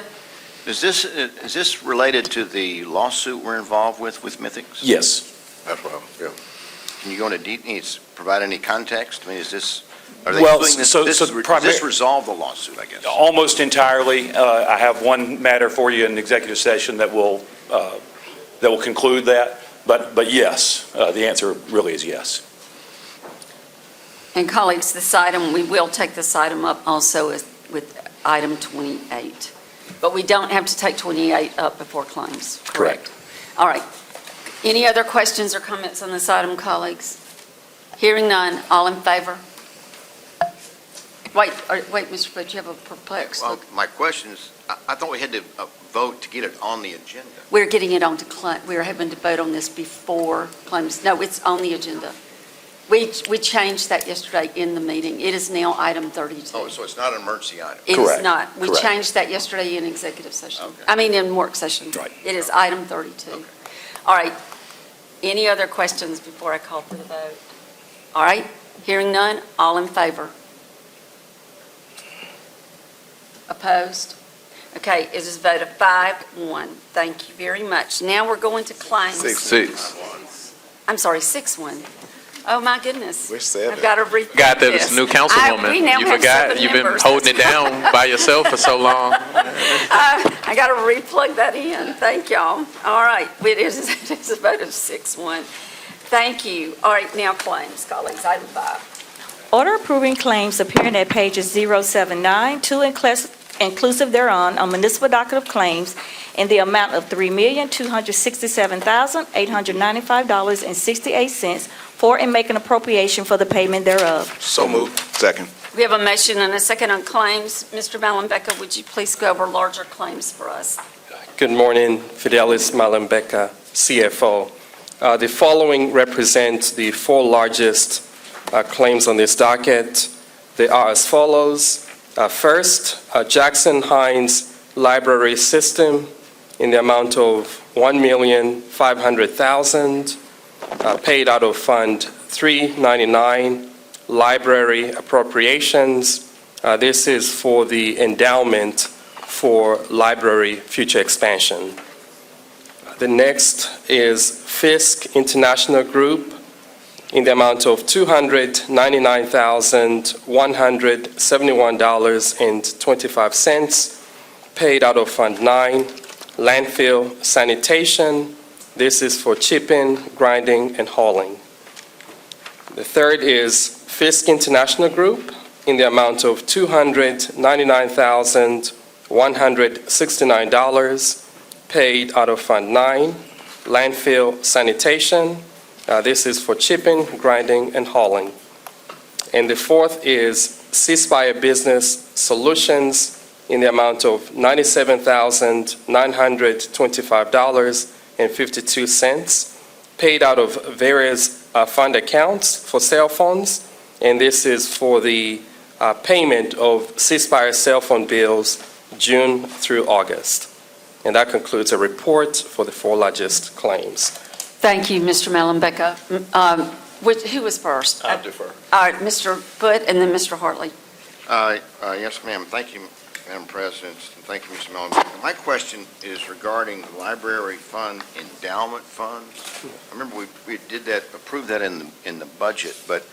Is this related to the lawsuit we're involved with Mythics? Yes. That's what yeah. Can you go into details, provide any context? I mean, is this, are they Well, doing this, so does this resolve the lawsuit, I guess? Almost entirely. I have one matter for you in executive session that will conclude that. But yes, the answer really is yes. And colleagues, this item, we will take this item up also with item 28. But we don't have to take 28 up before claims, correct? All right. Any other questions or comments on this item, colleagues? Hearing none, all in favor? Wait, Mr. Foote, you have a perplexed Well, look. my question is, I thought we had to vote to get it on the agenda. We're getting it on to claim, we're having to vote on this before claims. No, it's on the agenda. We changed that yesterday in the meeting. It is now item 32. Oh, so it's not an emergency item? It is not. We changed that yesterday in executive session. I mean, in work session. Right. It is item 32. All right. Any other questions before I call for the vote? All right. Hearing none, all in favor? Opposed? Okay, it is a vote of 5-1. Thank you very much. Now we're going to claims. 6-6. I'm sorry, 6-1. Oh, my goodness. We're 7. I've got to read Forgot there was a new councilwoman. we now You have forgot. 7 You've been members. holding it down by yourself for so long. I got to replug that in. Thank y'all. All right, it is a vote of 6-1. Thank you. All right, now claims, colleagues, item 5. Order approving claims appearing at pages 079 to inclusive thereon on municipal docket of claims in the amount of $3,267,895.68 for and make an appropriation for the payment thereof. So moved. Second. We have a motion and a second on claims. Mr. Malumbeka, would you please go over larger claims for us? Good morning, Fidelis Malumbeka, CFO. The following represents the 4 largest claims on this docket. They are as follows. First, Jackson Hines Library System in the amount of $1,500,000 paid out of Fund 399, Library Appropriations. This is for the endowment for library future expansion. The next is Fisk International Group in the amount of $299,171.25 paid out of Fund 9, Landfill Sanitation. This is for chipping, grinding, and hauling. The third is Fisk International Group in the amount of $299,169 paid out of Fund 9, Landfill Sanitation. This is for chipping, grinding, and hauling. And the fourth is Ceasefire Business Solutions in the amount of $97,925.52 paid out of various fund accounts for cell phones. And this is for the payment of Ceasefire cell phone bills June through August. And that concludes a report for the 4 largest claims. Thank you, Mr. Malumbeka. Who was first? I defer. All right, Mr. Foote and then Mr. Hartley. Yes, ma'am. Thank you, Madam President, and thank you, Mr. Mellon. My question is regarding the library fund endowment funds. I remember we did that, approved that in the budget, but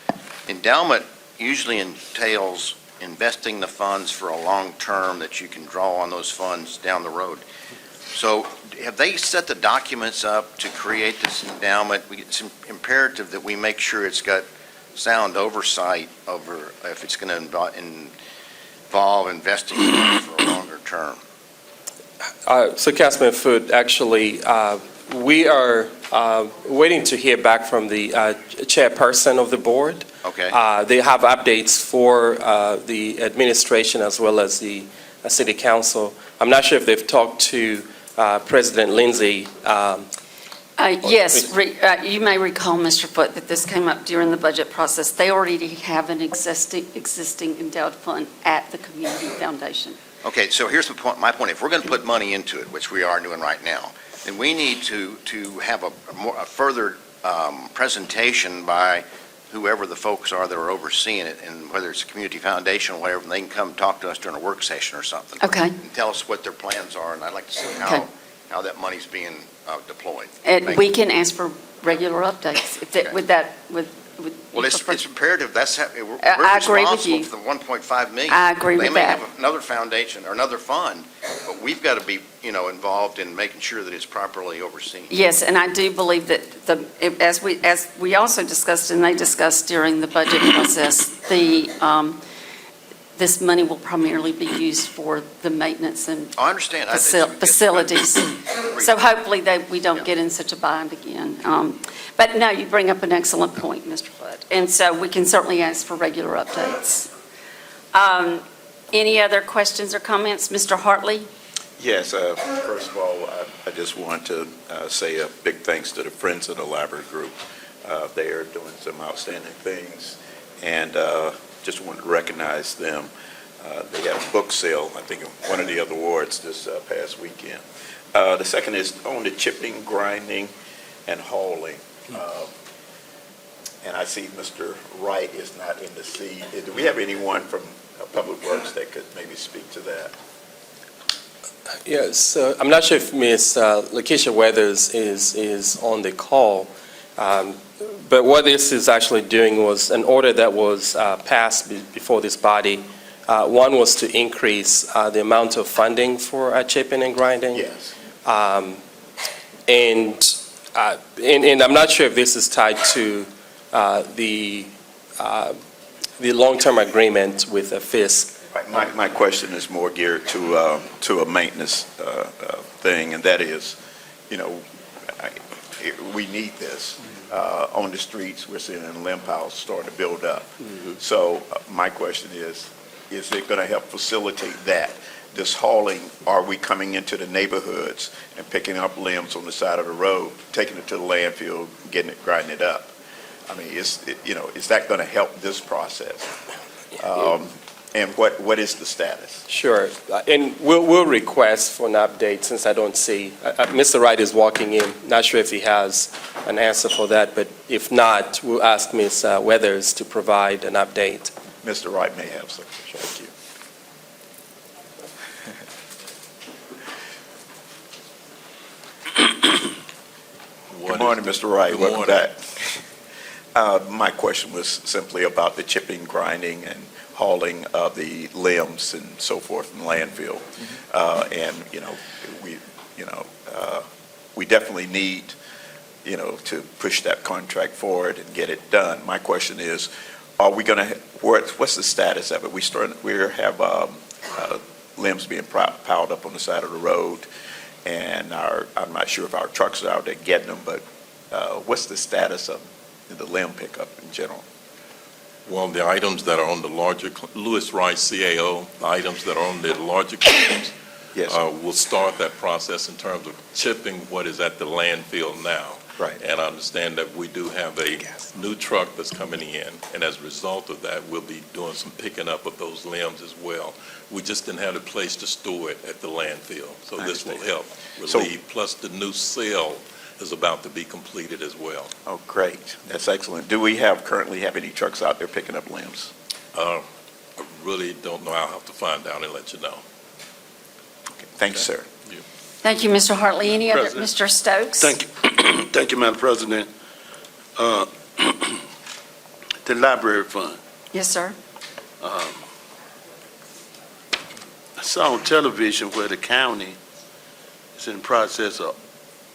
endowment usually entails investing the funds for a long term that you can draw on those funds down the road. So have they set the documents up to create this endowment? It's imperative that we make sure it's got sound oversight over if it's going to involve investing for a longer term. So Councilman Foote, actually, We are waiting to hear back from the chairperson of the board. Okay. They have updates for the administration as well as the city council. I'm not sure if they've talked to President Lindsay. Yes, you may recall, Mr. Foote, that this came up during the budget process. They already have an existing endowed fund at the community foundation. Okay, so here's my point. If we're going to put money into it, which we are doing right now, then we need to have a further presentation by whoever the folks are that are overseeing it, and whether it's a community foundation or whatever, they can come talk to us during a work session or something. Okay. And tell us what their plans are, and I'd like to see Okay. how that money's being deployed. And Thank we you. can ask for regular updates, if that, would Well, it's imperative, we're I agree with responsible you. for the 1.5 million. I agree with They may that. have another foundation or another fund, but we've got to be, involved in making sure that it's properly overseen. Yes, and I do believe that as we also discussed, and they discussed during the budget process, this money will primarily be used for the maintenance and I understand. facilities. So hopefully we don't get in such a bind again. But no, you bring up an excellent point, Mr. Foote. And so we can certainly ask for regular updates. Any other questions or comments? Mr. Hartley? Yes, first of all, I just want to say a big thanks to the Friends of the Library Group. They are doing some outstanding things, and just want to recognize them. They had a book sale, I think, one of the other awards this past weekend. The second is on the chipping, grinding, and hauling. And I see Mr. Wright is not in the seat. Do we have anyone from Public Works that could maybe speak to that? Yes, I'm not sure if Ms. Lakeisha Weathers is on the call, but what this is actually doing was an order that was passed before this body. One was to increase the amount of funding for chipping and grinding. Yes. And I'm not sure if this is tied to the long-term agreement with FISC. My question is more geared to a maintenance thing, and that is, we need this. On the streets, we're seeing a limb house starting to build up. So my question is it going to help facilitate that? This hauling, are we coming into the neighborhoods and picking up limbs on the side of the road, taking it to the landfill, getting it, grinding it up? I mean, is that going to help this process? And what is the status? Sure, and we'll request for an update since I don't see, Mr. Wright is walking in, not sure if he has an answer for that, but if not, we'll ask Ms. Weathers to provide an update. Mr. Wright may have something. Thank you. Good morning, Mr. Wright. Welcome back. My question was simply about the chipping, grinding, and hauling of the limbs and so forth in landfill. And, we definitely need, to push that contract forward and get it done. My question is, are we going to, what's the status of it? We have limbs being piled up on the side of the road, and I'm not sure if our trucks are out there getting them, but what's the status of the limb pickup in general? Well, the items that are on the larger, Lewis Rice CAO, the items that are on the larger claims, yes, we'll start that process in terms of chipping what is at the landfill now. Right. And I understand that we do have a new truck that's coming in, and as a result of that, we'll be doing some picking up of those limbs as well. We just didn't have a place to store it at the landfill, so this will help relieve. Plus, the new cell is about to be completed as well. Oh, great. That's excellent. Do we currently have any trucks out there picking up limbs? I really don't know. I'll have to find out and let you know. Okay. Thank you, sir. Thank you, Mr. Hartley. Any other, President. Mr. Stokes? Thank you. Thank you, Madam President. The library fund. Yes, sir. I saw on television where the county is in the process of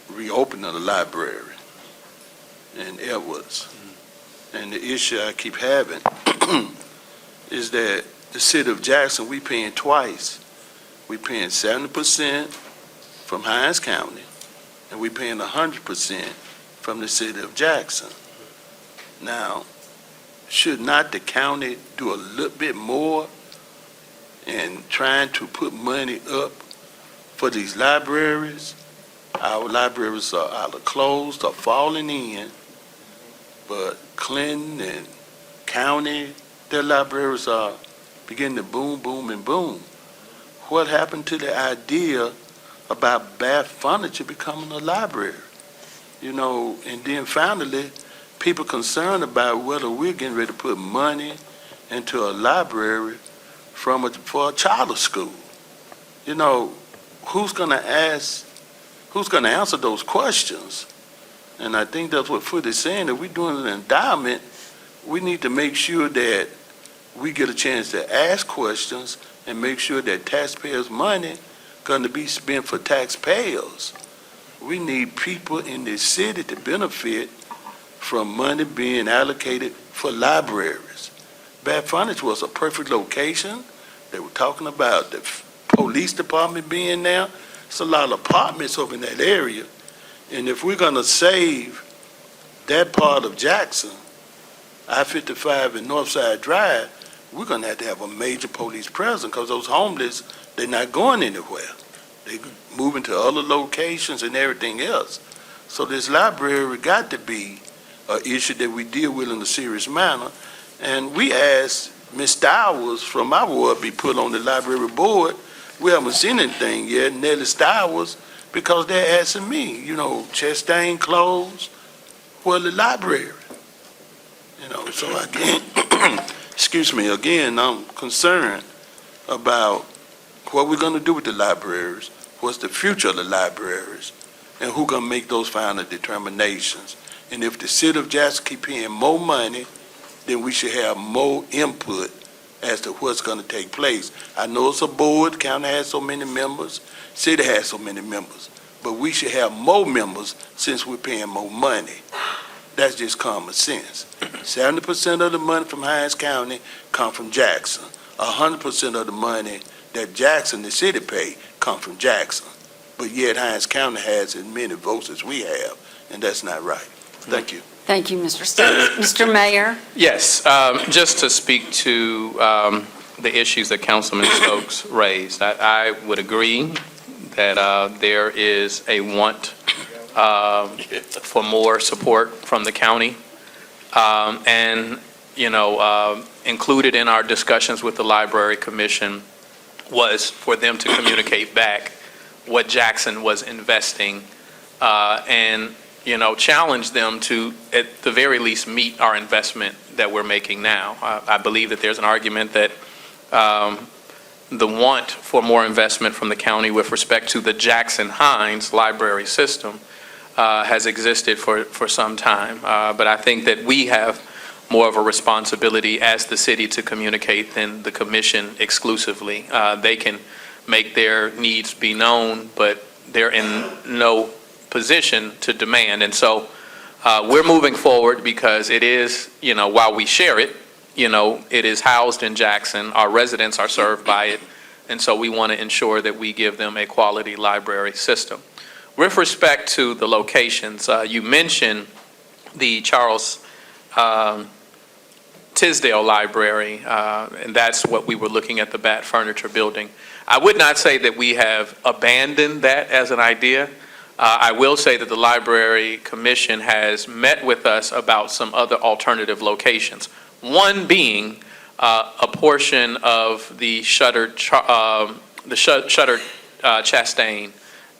reopening the library in Edwards. And the issue I keep having is that the city of Jackson, we paying twice. We paying 70% from Hines County, and we're paying 100% from the city of Jackson. Now, should not the county do a little bit more in trying to put money up for these libraries? Our libraries are either closed or falling in, but Clinton and county, their libraries are beginning to boom, boom, and boom. What happened to the idea about Bath Furniture becoming a library? You know, and then finally, people concerned about whether we're getting ready to put money into a library for a charter school. You know, who's going to answer those questions? And I think that's what Foot is saying. If we're doing an endowment, we need to make sure that we get a chance to ask questions and make sure that taxpayers' money going to be spent for taxpayers. We need people in this city to benefit from money being allocated for libraries. Bath Furniture was a perfect location. They were talking about the police department being there. It's a lot of apartments over in that area. And if we're going to save that part of Jackson, I-55 and Northside Drive, we're going to have a major police presence because those homeless, they're not going anywhere. They're moving to other locations and everything else. So this library got to be an issue that we deal with in a serious manner. And we asked Ms. Stowers from our ward be put on the library board. We haven't seen anything yet, Nellie Stowers, because they're asking me, you know, Chastain closed, well, the library. You know, so again, excuse me, again, I'm concerned about what we're going to do with the libraries, what's the future of the libraries, and who's going to make those final determinations. And if the city of Jackson keep paying more money, then we should have more input as to what's going to take place. I know it's a board, county has so many members, city has so many members, but we should have more members since we're paying more money. That's just common sense. 70% of the money from Hinds County come from Jackson. 100% of the money that Jackson, the city, pay come from Jackson. But yet Hinds County has as many votes as we have, and that's not right. Thank you. Thank you, Mr. Stokes. Mr. Mayor? Yes, just to speak to the issues that Councilman Stokes raised, I would agree that there is a want for more support from the county. And, you know, included in our discussions with the Library Commission was for them to communicate back what Jackson was investing and, you know, challenge them to, at the very least, meet our investment that we're making now. I believe that there's an argument that the want for more investment from the county with respect to the Jackson Hinds library system has existed for some time. But I think that we have more of a responsibility as the city to communicate than the commission exclusively. They can make their needs be known, but they're in no position to demand. And so we're moving forward because it is, you know, while we share it, you know, it is housed in Jackson. Our residents are served by it. And so we want to ensure that we give them a quality library system. With respect to the locations, you mentioned the Charles Tisdale Library, and that's what we were looking at, the Bath Furniture Building. I would not say that we have abandoned that as an idea. I will say that the Library Commission has met with us about some other alternative locations. One being a portion of the shuttered Chastain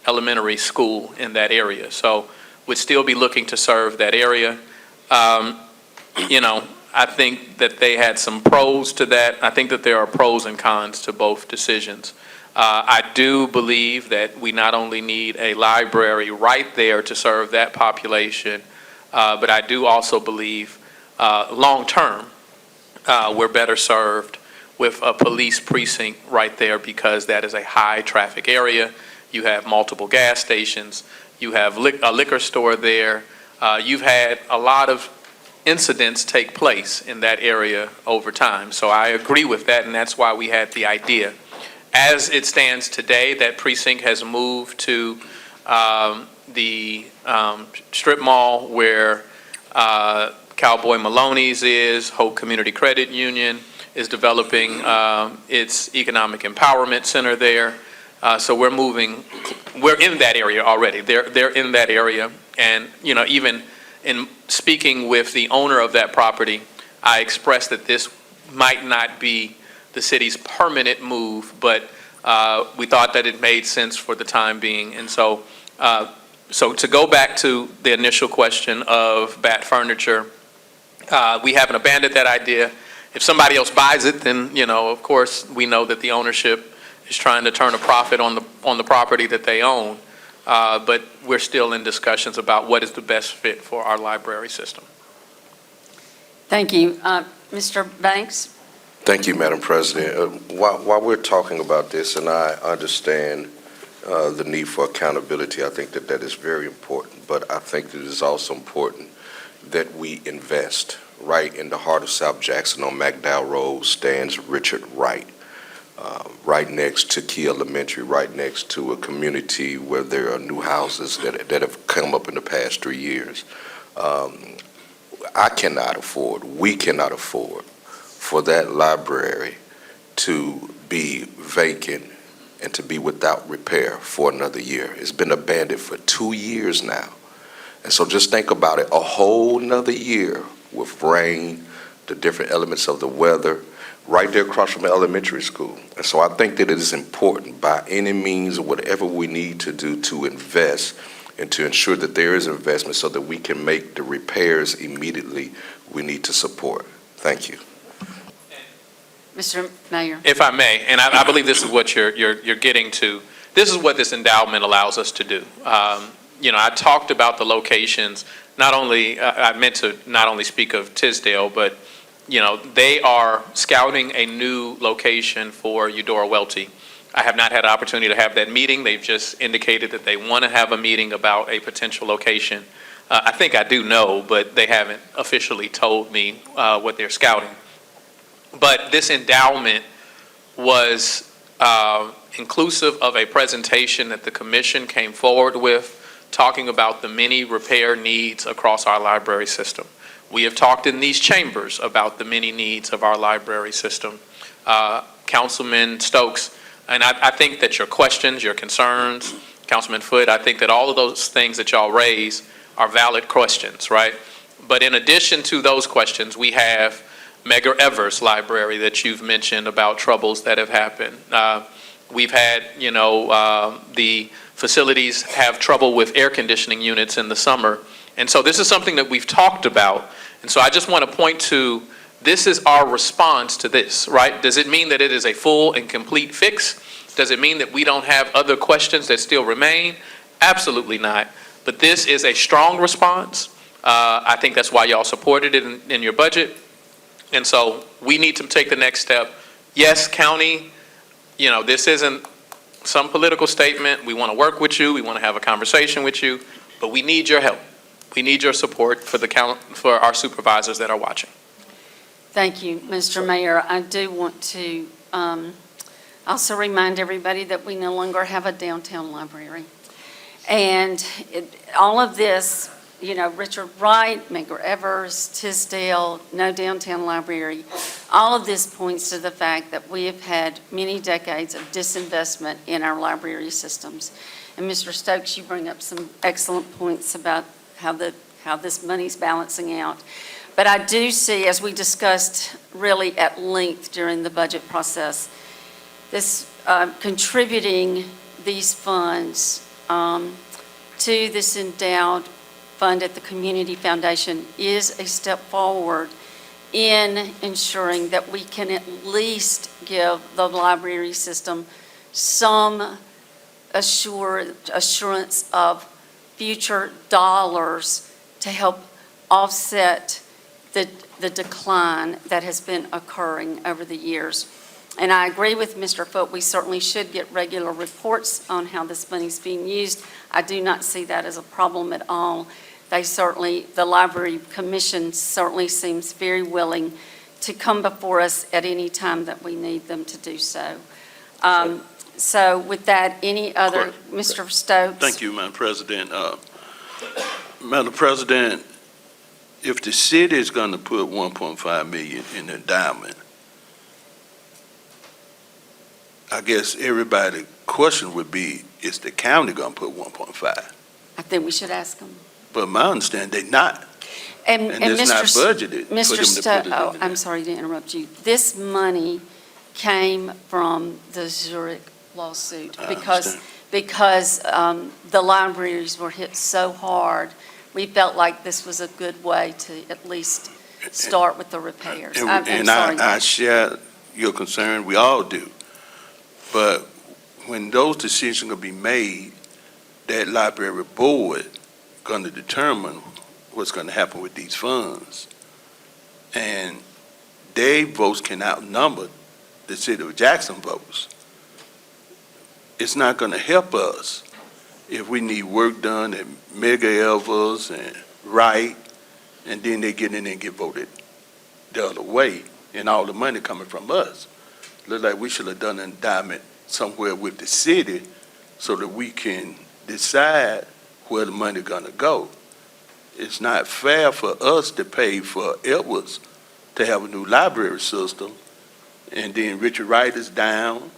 Elementary School in that area. So we'd still be looking to serve that area. You know, I think that they had some pros to that. I think that there are pros and cons to both decisions. I do believe that we not only need a library right there to serve that population, but I do also believe long-term we're better served with a police precinct right there because that is a high-traffic area. You have multiple gas stations. You have a liquor store there. You've had a lot of incidents take place in that area over time. So I agree with that, and that's why we had the idea. As it stands today, that precinct has moved to the strip mall where Cowboy Maloney's is, Hope Community Credit Union is developing its economic empowerment center there. So we're in that area already. They're in that area. And, even in speaking with the owner of that property, I expressed that this might not be the city's permanent move, but we thought that it made sense for the time being. And so to go back to the initial question of Bat Furniture, we haven't abandoned that idea. If somebody else buys it, then, of course, we know that the ownership is trying to turn a profit on the property that they own. But we're still in discussions about what is the best fit for our library system. Thank you. Mr. Banks? Thank you, Madam President. While we're talking about this, and I understand the need for accountability, I think that is very important, but I think that it is also important that we invest. Right in the heart of South Jackson on McDowell Road stands Richard Wright, right next to Key Elementary, right next to a community where there are new houses that have come up in the past 3 years. We cannot afford for that library to be vacant and to be without repair for another year. It's been abandoned for 2 years now. And so just think about it, a whole nother year with rain, the different elements of the weather, right there across from elementary school. And so I think that it is important by any means or whatever we need to do to invest and to ensure that there is investment so that we can make the repairs immediately we need to support. Thank you. Mr. Mayor? If I may, and I believe this is what you're getting to, this is what this endowment allows us to do. I talked about the locations, I meant to not only speak of Tisdale, but, they are scouting a new location for Eudora Welty. I have not had an opportunity to have that meeting. They've just indicated that they want to have a meeting about a potential location. I think I do know, but they haven't officially told me what they're scouting. But this endowment was inclusive of a presentation that the commission came forward with, talking about the many repair needs across our library system. We have talked in these chambers about the many needs of our library system. Councilman Stokes, and I think that your questions, your concerns, Councilman Foote, I think that all of those things that y'all raise are valid questions, right? But in addition to those questions, we have Medgar Evers Library that you've mentioned about troubles that have happened. We've had, the facilities have trouble with air conditioning units in the summer. And so this is something that we've talked about. And so I just want to point to, this is our response to this, right? Does it mean that it is a full and complete fix? Does it mean that we don't have other questions that still remain? Absolutely not. But this is a strong response. I think that's why y'all supported it in your budget. And so we need to take the next step. Yes, county, this isn't some political statement. We want to work with you. We want to have a conversation with you. But we need your help. We need your support for our supervisors that are watching. Thank you, Mr. Mayor. I do want to also remind everybody that we no longer have a downtown library. And all of this, Richard Wright, Medgar Evers, Tisdale, no downtown library, all of this points to the fact that we have had many decades of disinvestment in our library systems. And Mr. Stokes, you bring up some excellent points about how this money's balancing out. But I do see, as we discussed really at length during the budget process, this contributing these funds to this endowed fund at the Community Foundation is a step forward in ensuring that we can at least give the library system some assurance of future dollars to help offset the decline that has been occurring over the years. And I agree with Mr. Foote, we certainly should get regular reports on how this money is being used. I do not see that as a problem at all. The Library Commission certainly seems very willing to come before us at any time that we need them to do so. So with that, any other, Mr. Stokes? Thank you, Madam President. Madam President, if the city is going to put 1.5 million in endowment, I guess everybody's question would be, is the county going to put 1.5? I think we should ask them. But my understanding, they're not. And it's not budgeted for them to put it in Oh, there. I'm sorry to interrupt you. This money came from the Zurich lawsuit I because the libraries were hit so hard. We felt like this was a good way to at least start with the repairs. I'm And sorry. I share your concern, we all do. But when those decisions are going to be made, that library board going to determine what's going to happen with these funds. And their votes can outnumber the city of Jackson votes. It's not going to help us if we need work done at Mega Evers and Wright, and then they get in there and get voted the other way, and all the money coming from us. Looks like we should have done an endowment somewhere with the city so that we can decide where the money gonna go. It's not fair for us to pay for Edwards to have a new library system, and then Richard Wright is down.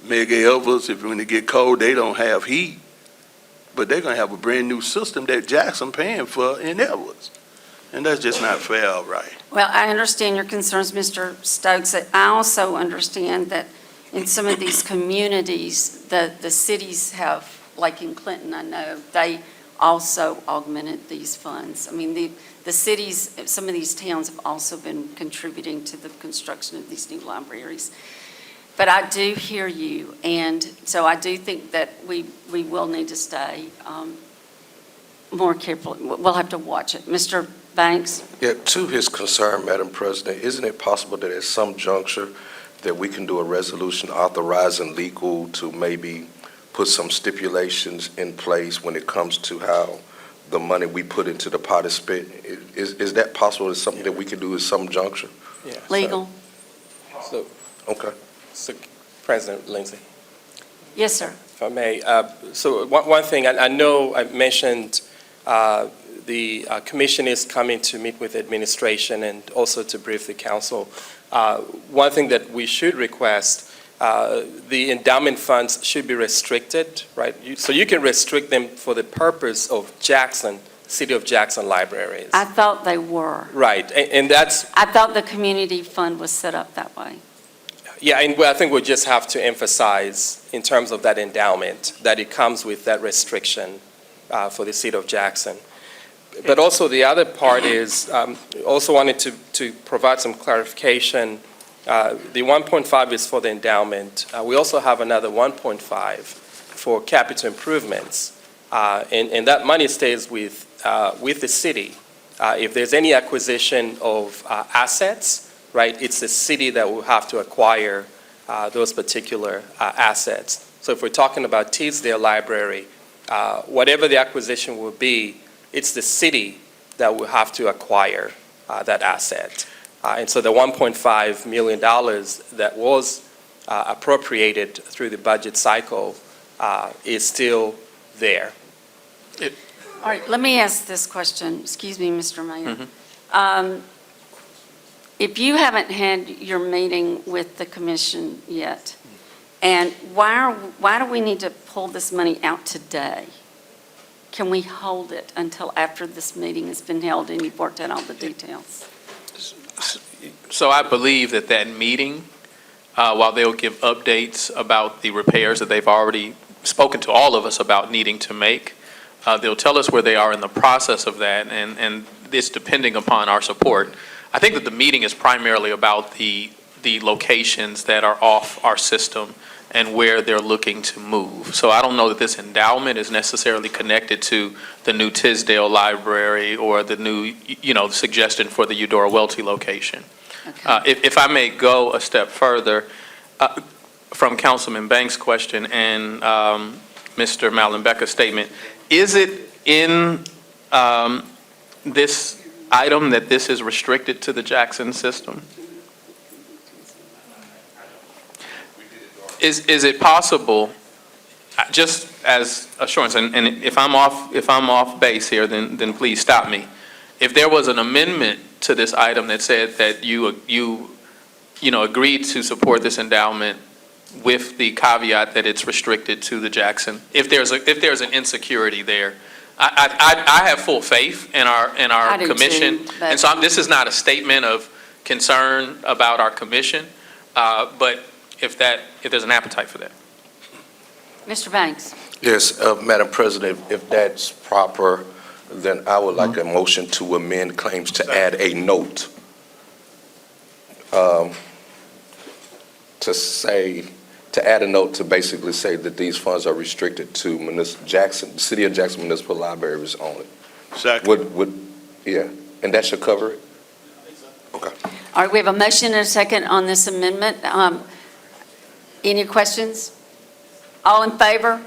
Mega Evers, if when it get cold, they don't have heat, but they're gonna have a brand-new system that Jackson paying for in Edwards. And that's just not fair, right? Well, I understand your concerns, Mr. Stokes. I also understand that in some of these communities, the cities have, like in Clinton, I know, they also augmented these funds. I mean, the cities, some of these towns have also been contributing to the construction of these new libraries. But I do hear you, and so I do think that we will need to stay more careful. We'll have to watch it. Mr. Banks? Yeah, to his concern, Madam President, isn't it possible that at some juncture that we can do a resolution authorizing legal to maybe put some stipulations in place when it comes to how the money we put into the pot is spent? Is that possible? Is something that we can do at some juncture? Yeah. Legal? So, Okay. so President Lindsay, Yes, sir. if I may, so one thing, I know I mentioned the commission is coming to meet with administration and also to brief the council. One thing that we should request, the endowment funds should be restricted, right? So you can restrict them for the purpose of Jackson, City of Jackson libraries. I thought they were. Right, and that's, I thought the community fund was set up that way. yeah, and I think we'll just have to emphasize in terms of that endowment, that it comes with that restriction for the City of Jackson. But also the other part is, also wanted to provide some clarification. The 1.5 is for the endowment. We also have another 1.5 for capital improvements. And that money stays with the city. If there's any acquisition of assets, right, it's the city that will have to acquire those particular assets. So if we're talking about Teesdale Library, whatever the acquisition will be, it's the city that will have to acquire that asset. And so the $1.5 million that was appropriated through the budget cycle is still there. All right, let me ask this question. Excuse me, Mr. Mayor. If you haven't had your meeting with the commission yet, and why do we need to pull this money out today? Can we hold it until after this meeting has been held and you've worked out all the details? So I believe that meeting, while they'll give updates about the repairs that they've already spoken to all of us about needing to make, they'll tell us where they are in the process of that, and this depending upon our support. I think that the meeting is primarily about the locations that are off our system and where they're looking to move. So I don't know that this endowment is necessarily connected to the new Tisdale Library or the new, suggestion for the Eudora Welty location. Okay. If I may go a step further, from Councilman Banks' question and Mr. Malumbeka's statement, is it in this item that this is restricted to the Jackson system? Is it possible, just as assurance, and if I'm off base here, then please stop me. If there was an amendment to this item that said that you agreed to support this endowment with the caveat that it's restricted to the Jackson, if there's an insecurity there, I have full faith in our I do commission, too, but- and so this is not a statement of concern about our commission, but if there's an appetite for that. Mr. Banks? Yes, Madam President, if that's proper, then I would like a motion to amend claims to add a note. To add a note to basically say that these funds are restricted to the City of Jackson Municipal Libraries only. Second. Yeah, and that should cover it? Okay. All right, we have a motion and a second on this amendment. Any questions? All in favor?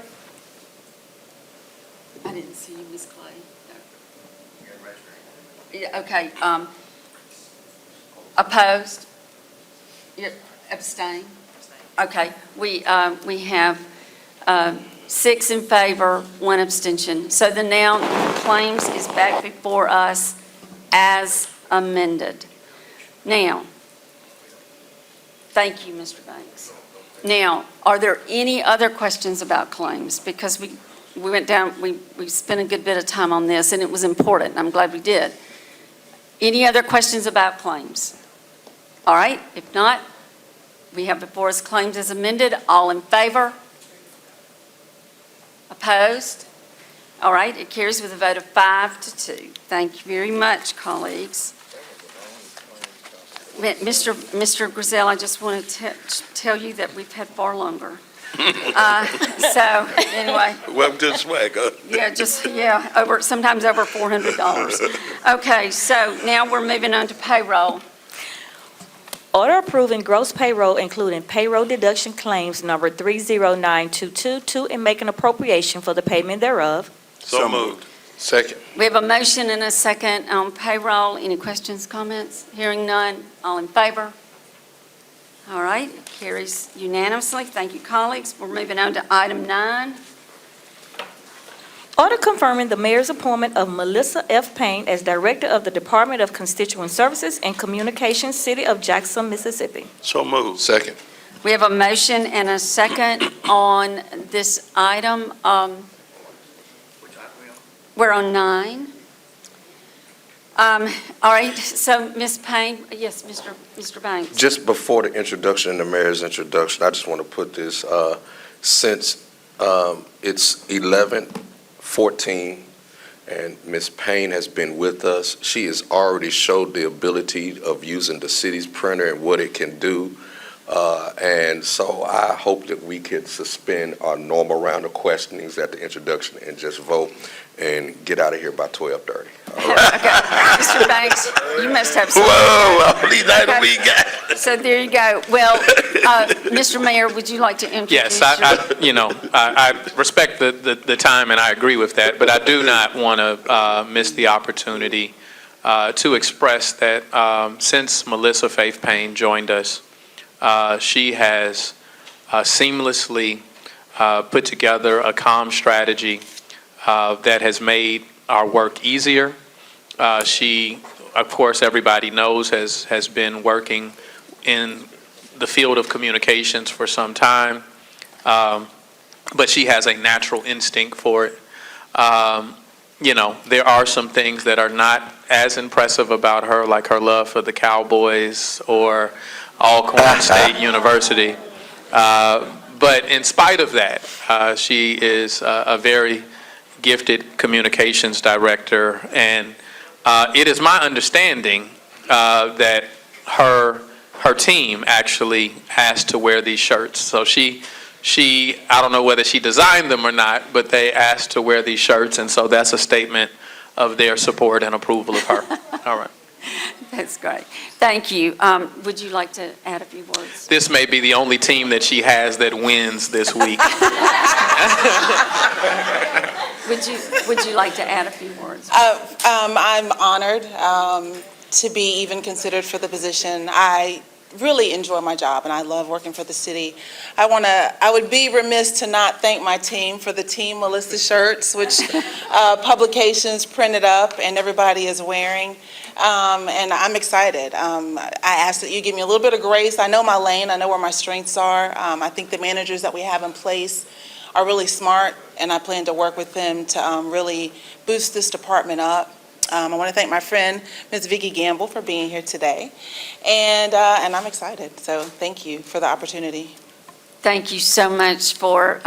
I didn't see you, Ms. Clay. Yeah, okay. Opposed? Abstain? Okay, we have 6 in favor, 1 abstention. So the now claims is back before us as amended. Now, thank you, Mr. Banks. Now, are there any other questions about claims? Because we went down, we spent a good bit of time on this, and it was important. I'm glad we did. Any other questions about claims? All right, if not, we have before us claims as amended. All in favor? Opposed? All right, it carries with a vote of 5-2. Thank you very much, colleagues. Mr. Griselle, I just want to tell you that we've had far longer. So, anyway. Welcome to the swag, huh? Yeah, sometimes over $400. Okay, so now we're moving on to payroll. Order approving gross payroll, including payroll deduction claims number 309222, and making appropriation for the payment thereof. So moved. Second. We have a motion and a second on payroll. Any questions, comments? Hearing none. All in favor? All right, it carries unanimously. Thank you, colleagues. We're moving on to item 9. Order confirming the mayor's appointment of Melissa F. Payne as Director of the Department of Constituent Services and Communications, City of Jackson, Mississippi. So moved. Second. We have a motion and a second on this item. We're on 9. All right, so Ms. Payne, yes, Mr. Banks. Just before the introduction and the mayor's introduction, I just want to put this, since it's 11/14 and Ms. Payne has been with us, she has already showed the ability of using the city's printer and what it can do. And so I hope that we could suspend our normal round of questionings at the introduction and just vote and get out of here by 12:30. Okay, Mr. Banks, you must have some. Whoa, these items we got. So there you go. Well, Mr. Mayor, would you like to introduce? Yes, I respect the time and I agree with that, but I do not want to miss the opportunity to express that since Melissa Faith Payne joined us, she has seamlessly put together a comm strategy that has made our work easier. She, of course, everybody knows, has been working in the field of communications for some time, but she has a natural instinct for it. There are some things that are not as impressive about her, like her love for the Cowboys or Alcorn State University. But in spite of that, she is a very gifted communications director, and it is my understanding that her team actually asked to wear these shirts. So she I don't know whether she designed them or not, but they asked to wear these shirts, and so that's a statement of their support and approval of her. All right. That's great. Thank you. Would you like to add a few words? This may be the only team that she has that wins this week. Would you like to add a few words? I'm honored to be even considered for the position. I really enjoy my job, and I love working for the city. I would be remiss to not thank my team for the Team Melissa shirts, which publications printed up and everybody is wearing. And I'm excited. I ask that you give me a little bit of grace. I know my lane. I know where my strengths are. I think the managers that we have in place are really smart, and I plan to work with them to really boost this department up. I want to thank my friend, Ms. Vicki Gamble, for being here today, and I'm excited. So thank you for the opportunity. Thank you so much for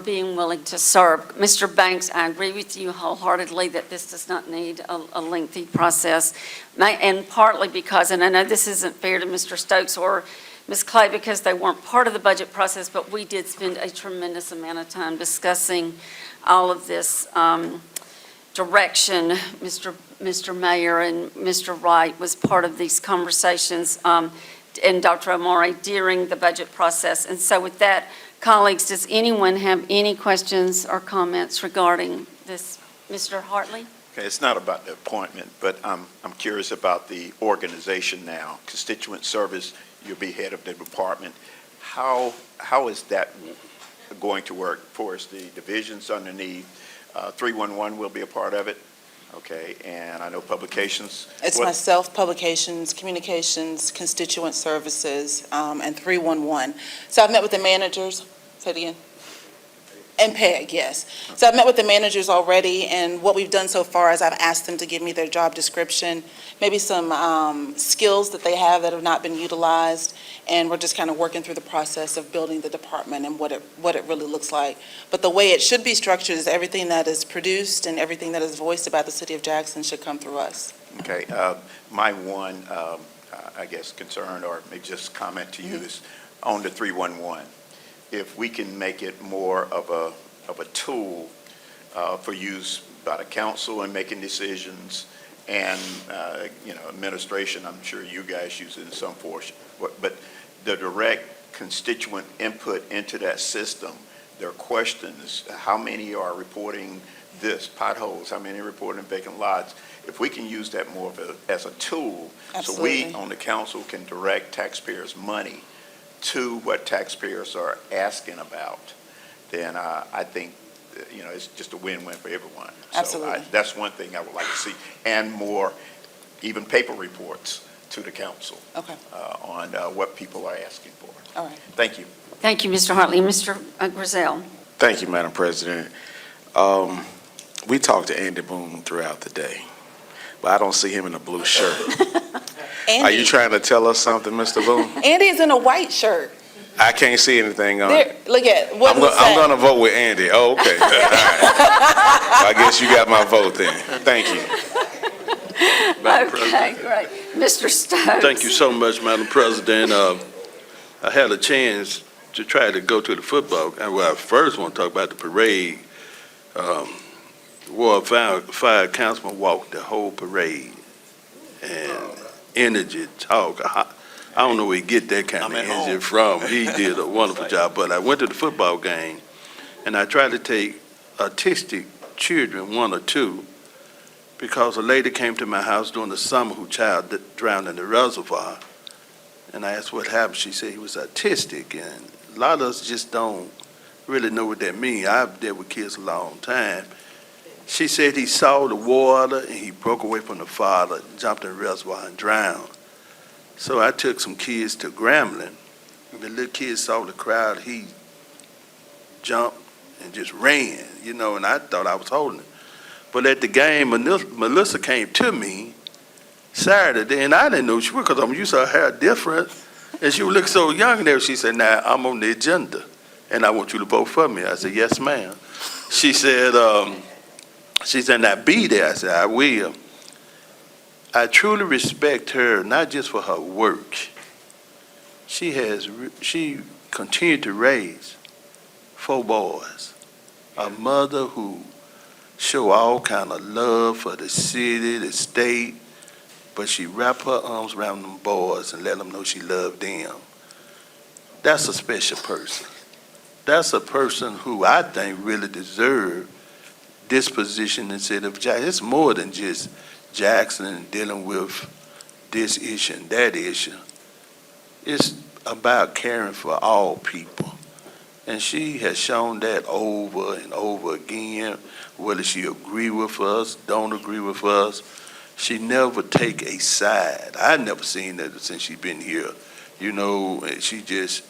being willing to serve. Mr. Banks, I agree with you wholeheartedly that this does not need a lengthy process, and partly because, and I know this isn't fair to Mr. Stokes or Ms. Clay because they weren't part of the budget process, but we did spend a tremendous amount of time discussing all of this direction. Mr. Mayor and Mr. Wright was part of these conversations, and Dr. Omari during the budget process. And so with that, colleagues, does anyone have any questions or comments regarding this? Mr. Hartley? Okay, it's not about the appointment, but I'm curious about the organization now. Constituent service, you'll be head of the department. How is that going to work for us? The divisions underneath 311 will be a part of it, okay? And I know publications. It's myself, publications, communications, constituent services, and 311. So I've met with the managers. Say it again. And PEG, yes. So I've met with the managers already, and what we've done so far is I've asked them to give me their job description, maybe some skills that they have that have not been utilized, and we're just kind of working through the process of building the department and what it really looks like. But the way it should be structured is everything that is produced and everything that is voiced about the city of Jackson should come through us. Okay, my one, I guess, concern or maybe just comment to you is on the 311. If we can make it more of a tool for use by the council in making decisions and, administration, I'm sure you guys use it in some portion, but the direct constituent input into that system, their questions, how many are reporting this, potholes, how many are reporting vacant lots, if we can use that more as a tool, Absolutely. so we on the council can direct taxpayers' money to what taxpayers are asking about, then I think, it's just a win-win for everyone. Absolutely. So that's one thing I would like to see, and more, even paper reports to the council Okay. on what people are asking for. All right. Thank you. Thank you, Mr. Hartley. Mr. Griselle? Thank you, Madam President. We talked to Andy Boone throughout the day, but I don't see him in a blue shirt. Are you trying to tell us something, Mr. Boone? Andy is in a white shirt. I can't see anything on it. Look at what I'm going to vote with Andy. Oh, okay. All right. I guess you got my vote then. Thank you. Okay, great. Mr. Stokes? Thank you so much, Madam President. I had a chance to try to go to the football, and I first want to talk about the parade. Ward 5 councilman walked the whole parade, and energy, talk. I don't know where he get that kind of energy from. He did a wonderful job, but I went to the football game, and I tried to take autistic children, one or two, because a lady came to my house during the summer whose child drowned in the reservoir, and I asked what happened. She said he was autistic, and a lot of us just don't really know what that means. I've dealt with kids a long time. She said he saw the water, and he broke away from the father, jumped in the reservoir, and drowned. So I took some kids to Grambling, and the little kid saw the crowd. He jumped and just ran, and I thought I was holding him. But at the game, Melissa came to me Saturday, and I didn't know she was, because I'm used to her hair different, and she would look so young there. She said, "Now, I'm on the agenda, and I want you to vote for me." I said, "Yes, ma'am." She said, "Now be there." I said, "I will." I truly respect her, not just for her work. She continued to raise 4 boys, a mother who show all kind of love for the city, the state, but she wrapped her arms around them boys and let them know she loved them. That's a special person. That's a person who I think really deserves this position in the city of Jackson. It's more than just Jackson and dealing with this issue and that issue. it's about caring for all people. And she has shown that over and over again, whether she agree with us, don't agree with us. She never take a side. I never seen that since she been here. You know, and she just,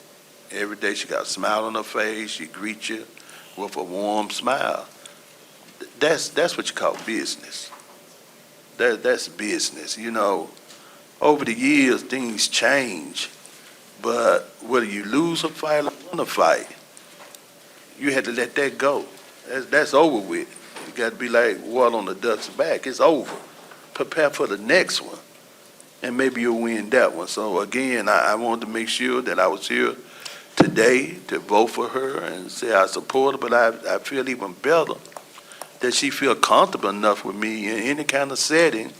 every day she got a smile on her face. She greets you with a warm smile. That's what you call business. That's business. You know, over the years, things change. But whether you lose a fight or win a fight, you had to let that go. That's over with. You got to be like water on the duck's back. It's over. Prepare for the next one, and maybe you'll win that one. So again, I wanted to make sure that I was here today to vote for her and say I support her, but I feel even better that she feel comfortable enough with me in any kind of setting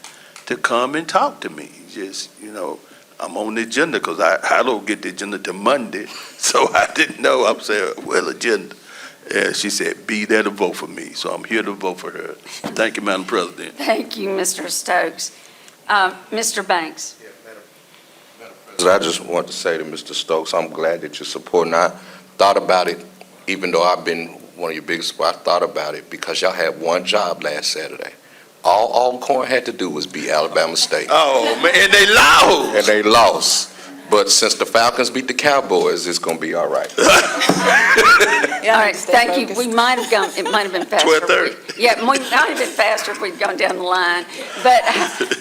to come and talk to me. Just, you know, I'm on the agenda because I don't get the agenda till Monday, so I didn't know. I'm saying, well, agenda. And she said, be there to vote for me, so I'm here to vote for her. Thank you, Madam President. Thank you, Mr. Stokes. Mr. Banks? I just want to say to Mr. Stokes, I'm glad that you're supporting. I thought about it, even though I've been one of your biggest, I thought about it because y'all had one job last Saturday. All Alcorn had to do was beat Alabama State. Oh, man, and they lost. And they lost. But since the Falcons beat the Cowboys, it's going to be all right. All right, thank you. We might have gone, it might have been faster. 12:30. Yeah, we might have been faster if we'd gone down the line. But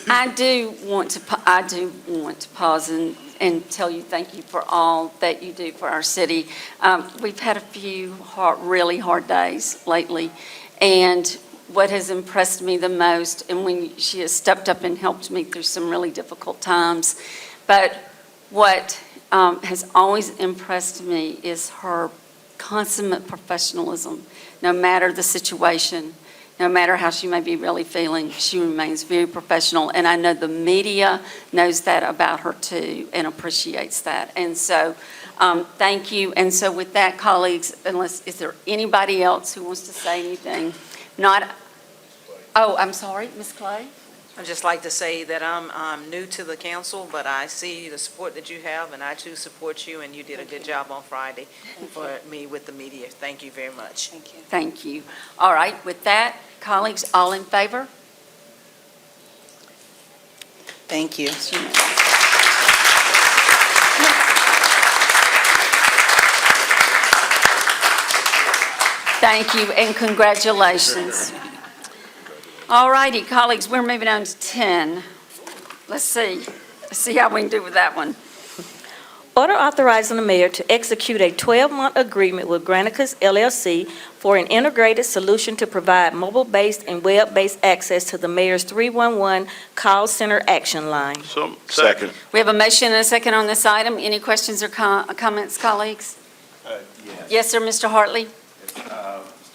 I do want to pause and tell you thank you for all that you do for our city. We've had a few really hard days lately, and what has impressed me the most, and when she has stepped up and helped me through some really difficult times, but what has always impressed me is her consummate professionalism. No matter the situation, no matter how she may be really feeling, she remains very professional. And I know the media knows that about her too and appreciates that. And so, thank you. And so with that, colleagues, is there anybody else who wants to say anything? I'm sorry, Ms. Clay? I'd just like to say that I'm new to the council, but I see the support that you have, and I too support you, and you did a good job on Friday for me with the media. Thank you very much. Thank you. Thank you. All right, with that, colleagues, all in favor? Thank you. Thank you, and congratulations. All righty, colleagues, we're moving on to 10. Let's see how we can do with that one. Order authorizing the mayor to execute a 12-month agreement with Granicus LLC for an integrated solution to provide mobile-based and web-based access to the mayor's 311 call center action line. Second. We have a motion and a second on this item. Any questions or comments, colleagues? Yes. Yes, sir, Mr. Hartley? Is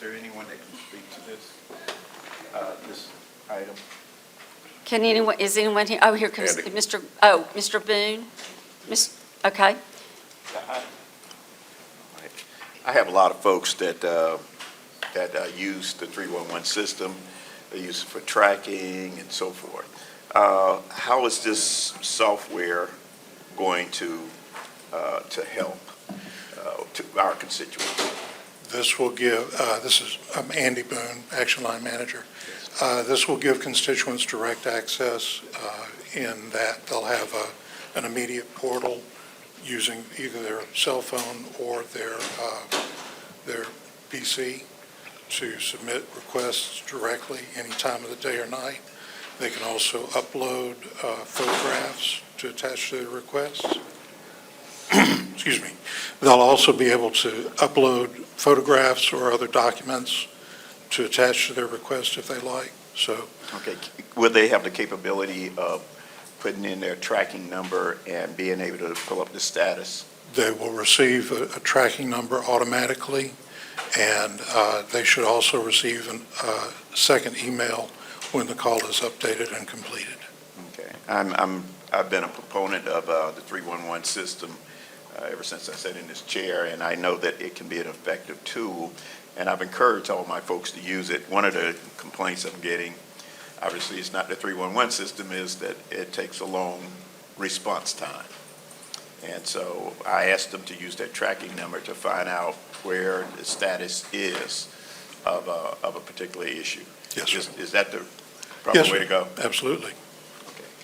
there anyone that can speak to this item? Is anyone here? Oh, here comes Andy. Mr. Boone? Okay. I have a lot of folks that use the 311 system. They use it for tracking and so forth. How is this software going to help to our constituents? This will give, I'm Andy Boone, Action Line Manager. This will give constituents direct access in that they'll have an immediate portal using either their cell phone or their PC to submit requests directly any time of the day or night. They can also upload photographs to attach to their requests. Excuse me. They'll also be able to upload photographs or other documents to attach to their request if they like. So, Okay, will they have the capability of putting in their tracking number and being able to pull up the status? they will receive a tracking number automatically, and they should also receive a second email when the call is updated and completed. Okay, I've been a proponent of the 311 system ever since I sat in this chair, and I know that it can be an effective tool, and I've encouraged all my folks to use it. One of the complaints I'm getting, obviously it's not the 311 system, is that it takes a long response time. And so I asked them to use that tracking number to find out where the status is of a particular issue. Yes, sir. Is that the proper Yes, way sir. to go? Absolutely.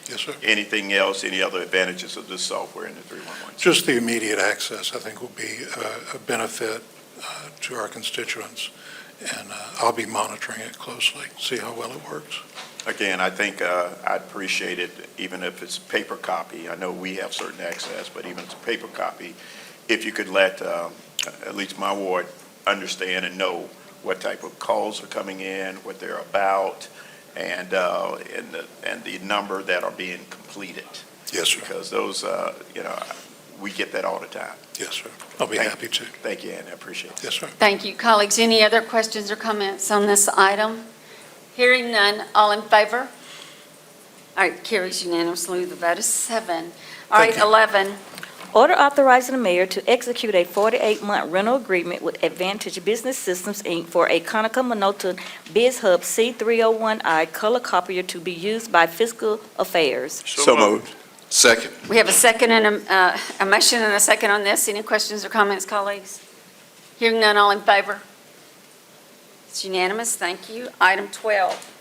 Yes, sir. Anything else, any other advantages of this software in the 311? Just the immediate access, I think, will be a benefit to our constituents, and I'll be monitoring it closely, see how well it works. Again, I think I'd appreciate it, even if it's paper copy. I know we have certain access, but even if it's a paper copy, if you could let at least my ward understand and know what type of calls are coming in, what they're about, and the number that are being completed. Yes, sir. Because those, we get that all the time. Yes, sir. I'll be happy to. Thank you, Andy. I appreciate it. Yes, sir. Thank you. Colleagues, any other questions or comments on this item? Hearing none, all in favor? All right, carries unanimously. The vote is 7. All right, Thank you. 11. Order authorizing the mayor to execute a 48-month rental agreement with Advantage Business Systems, Inc. for a Konica Minolta BizHub C301i color copier to be used by Fiscal Affairs. So moved. Second. We have a second and a motion and a second on this. Any questions or comments, colleagues? Hearing none, all in favor? It's unanimous. Thank you. Item 12.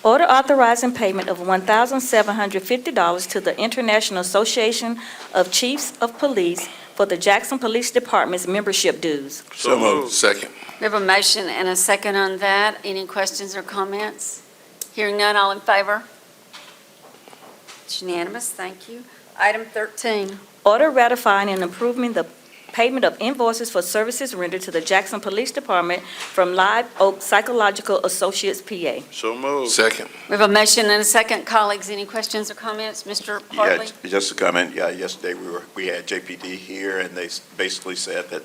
Order authorizing payment of $1,750 to the International Association of Chiefs of Police for the Jackson Police Department's membership dues. So moved. Second. We have a motion and a second on that. Any questions or comments? Hearing none, all in favor? It's unanimous. Thank you. Item 13. Order ratifying and approving the payment of invoices for services rendered to the Jackson Police Department from Live Oak Psychological Associates, PA. So moved. Second. We have a motion and a second. Colleagues, any questions or comments? Mr. Hartley? Yeah, just a comment. Yeah, yesterday we had JPD here, and they basically said that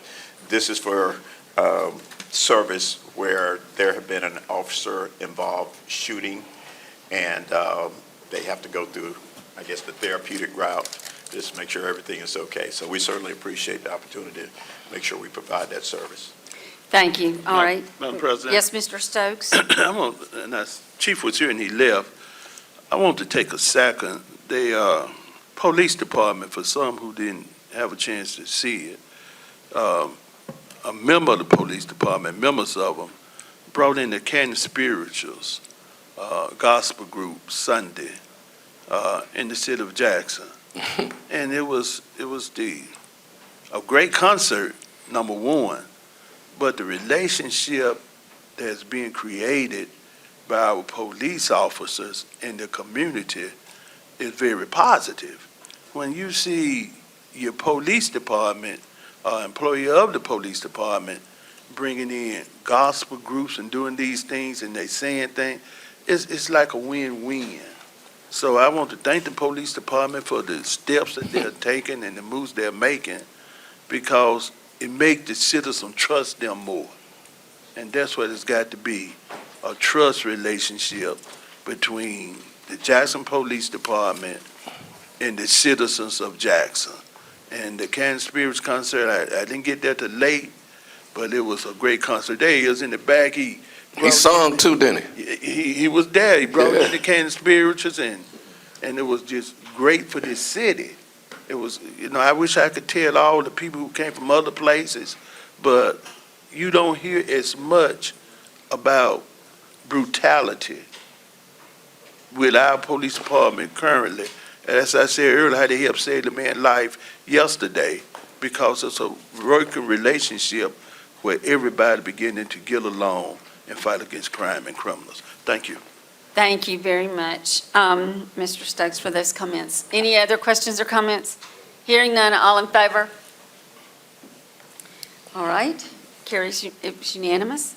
this is for service where there have been an officer-involved shooting, and they have to go through, I guess, the therapeutic route, just to make sure everything is okay. So we certainly appreciate the opportunity to make sure we provide that service. Thank you. All right. Madam President. Yes, Mr. Stokes? Chief was here and he left. I want to take a second. The police department, for some who didn't have a chance to see it, a member of the police department, members of them, brought in the Canton Spirituals gospel group Sunday in the city of Jackson. And it was a great concert, number one, but the relationship that's being created by our police officers in the community is very positive. When you see your police department, employee of the police department, bringing in gospel groups and doing these things and they saying things, it's like a win-win. So I want to thank the police department for the steps that they're taking and the moves they're making, because it makes the citizen trust them more. And that's what it's got to be, a trust relationship between the Jackson Police Department and the citizens of Jackson. And the Canton Spirits concert, I didn't get there till late, but it was a great concert. There he is in the back. He sung too, didn't he? He was there. He brought in the Canton Spirituals, and it was just great for this city. It was, I wish I could tell all the people who came from other places, but you don't hear as much about brutality with our police department currently. As I said earlier, how they helped save the man's life yesterday, because it's a working relationship where everybody beginning to get along and fight against crime and criminals. Thank you. Thank you very much, Mr. Stokes, for those comments. Any other questions or comments? Hearing none, all in favor? All right, carries, it's unanimous.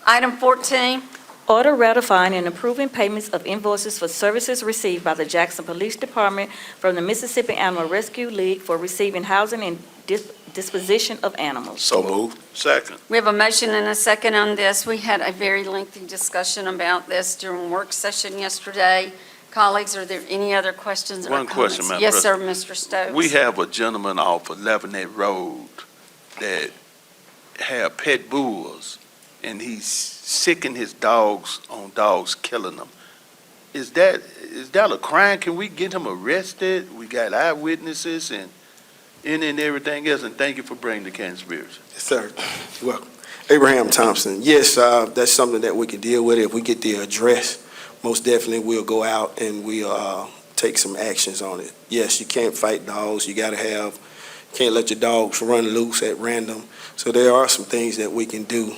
Item 14. Order ratifying and approving payments of invoices for services received by the Jackson Police Department from the Mississippi Animal Rescue League for receiving housing and disposition of animals. So moved. Second. We have a motion and a second on this. We had a very lengthy discussion about this during work session yesterday. Colleagues, are there any other questions or comments? One question, Madam Yes, sir, President. Mr. Stokes. We have a gentleman off of Lebanon Road that have pet bulls, and he's sicking his dogs on dogs, killing them. Is that a crime? Can we get him arrested? We got eyewitnesses, and any and everything else, and thank you for bringing the conspiracy. Yes, sir. You're welcome. Abraham Thompson. Yes, that's something that we can deal with. If we get the address, most definitely we'll go out and we'll take some actions on it. Yes, you can't fight dogs. You can't let your dogs run loose at random. So there are some things that we can do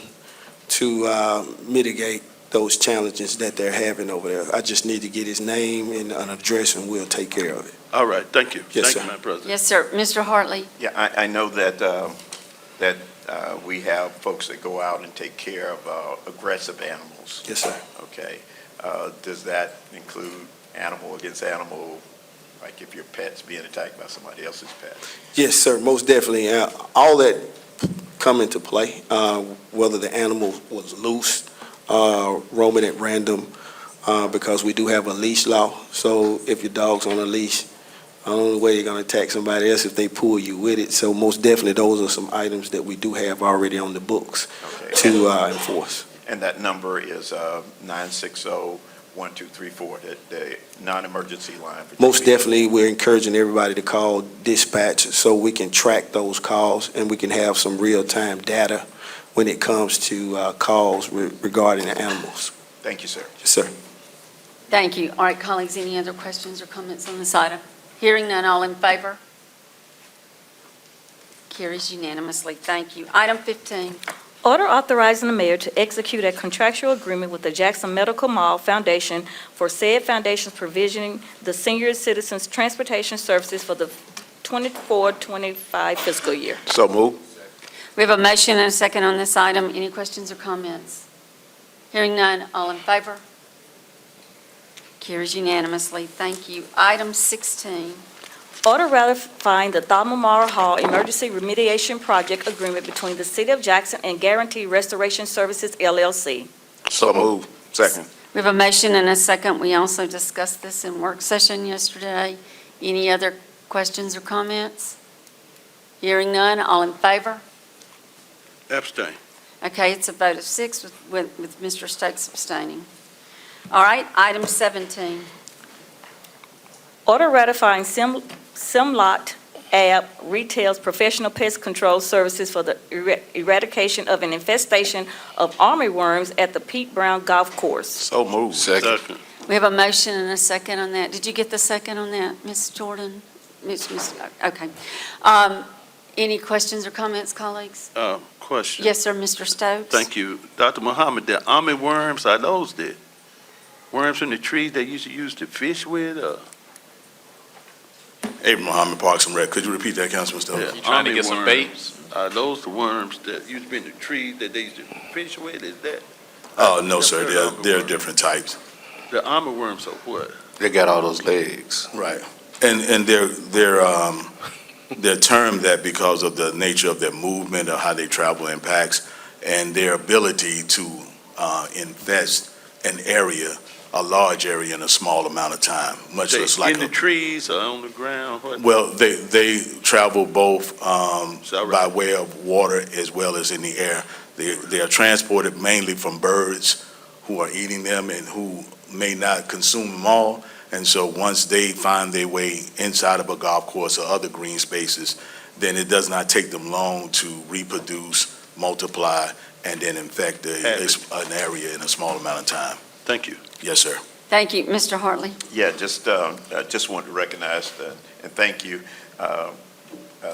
to mitigate those challenges that they're having over there. I just need to get his name and an address, and we'll take care of it. All right, thank you. Yes, Thank you, sir. Madam President. Yes, sir. Mr. Hartley? Yeah, I know that, we have folks that go out and take care of aggressive animals. Yes, sir. Okay. Does that include animal against animal, like if your pet's being attacked by somebody else's pet? Yes, sir, most definitely. All that come into play, whether the animal was loose, roaming at random, because we do have a leash law. So if your dog's on a leash, the only way you're going to attack somebody else if they pull you with it. So most definitely, those are some items that we do have already on the books to enforce. And that number is 960-1234, the non-emergency line. for Most DPS. definitely, we're encouraging everybody to call dispatch so we can track those calls and we can have some real-time data when it comes to calls regarding the animals. Thank you, sir. Yes, sir. Thank you. All right, colleagues, any other questions or comments on this item? Hearing none, all in favor? Carries unanimously. Thank you. Item 15. Order authorizing the mayor to execute a contractual agreement with the Jackson Medical Mall Foundation for said foundation's provisioning the senior citizens transportation services for the 24-25 fiscal year. So move. We have a motion and a second on this item. Any questions or comments? Hearing none, all in favor? Carries unanimously. Thank you. Item 16. Order ratifying the Thalmamara Hall Emergency Remediation Project Agreement between the City of Jackson and Guarantee Restoration Services, LLC. So move. Second. We have a motion and a second. We also discussed this in work session yesterday. Any other questions or comments? Hearing none, all in favor? Abstain. Okay, it's a vote of 6 with Mr. Stokes abstaining. All right, item 17. Order ratifying Simlot Ab Retail's professional pest control services for the eradication of an infestation of armyworms at the Pete Brown Golf Course. So move. Second. We have a motion and a second on that. Did you get the second on that, Ms. Jordan? Okay. Any questions or comments, colleagues? Question. Yes, sir, Mr. Stokes? Thank you. Dr. Muhammad, the army worms, are those the worms in the trees they used to use to fish with? Abraham Muhammad, Parks and Rec. Could you repeat that, Councilman Stokes? Yeah, You trying to get some bait? Are those the worms that used to be in the trees that they used to fish with? Is that? Oh, no, sir. They're different types. The army worms are what? They got all those legs. Right. And they're termed that because of the nature of their movement or how they travel in packs and their ability to infest an area, a large area in a small amount of time, much less like in the trees or on the ground? What? Well, they travel both by way of water as well as in the air. They are transported mainly from birds who are eating them and who may not consume them all. And so once they find their way inside of a golf course or other green spaces, then it does not take them long to reproduce, multiply, and then infect an area in a small amount of time. Thank you. Yes, sir. Thank you. Mr. Hartley? Yeah, I just want to recognize that and thank you.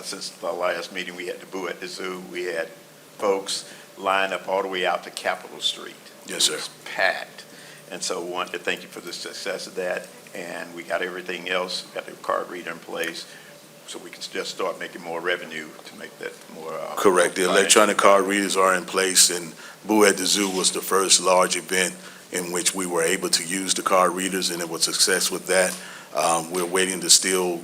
Since the last meeting we had to Boo at the Zoo, we had folks line up all the way out to Capitol Street. Yes, sir. It was packed. And so we wanted to thank you for the success of that. And we got everything else, got the card reader in place, so we can just start making more revenue to make that more. Correct. The electronic card readers are in place, and Boo at the Zoo was the first large event in which we were able to use the card readers, and it was a success with that. We're waiting to still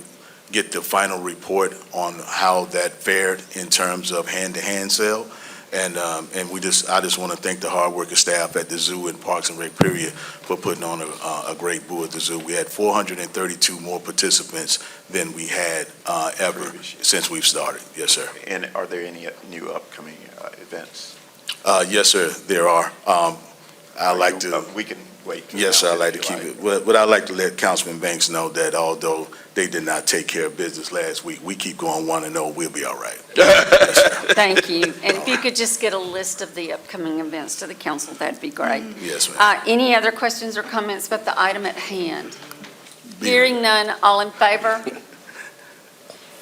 get the final report on how that fared in terms of hand-to-hand sale. And I just want to thank the hardworking staff at the zoo and Parks and Rec, period, for putting on a great Boo at the Zoo. We had 432 more participants than we had ever since we've started. Yes, sir. And are there any new upcoming events? Yes, sir, there are. We can wait. Yes, sir, I'd like to keep it. But I'd like to let Councilman Banks know that although they did not take care of business last week. We keep going 1-0, we'll be all right. Thank you. And if you could just get a list of the upcoming events to the council, that'd be great. Yes, ma'am. Any other questions or comments about the item at hand? Hearing none, all in favor?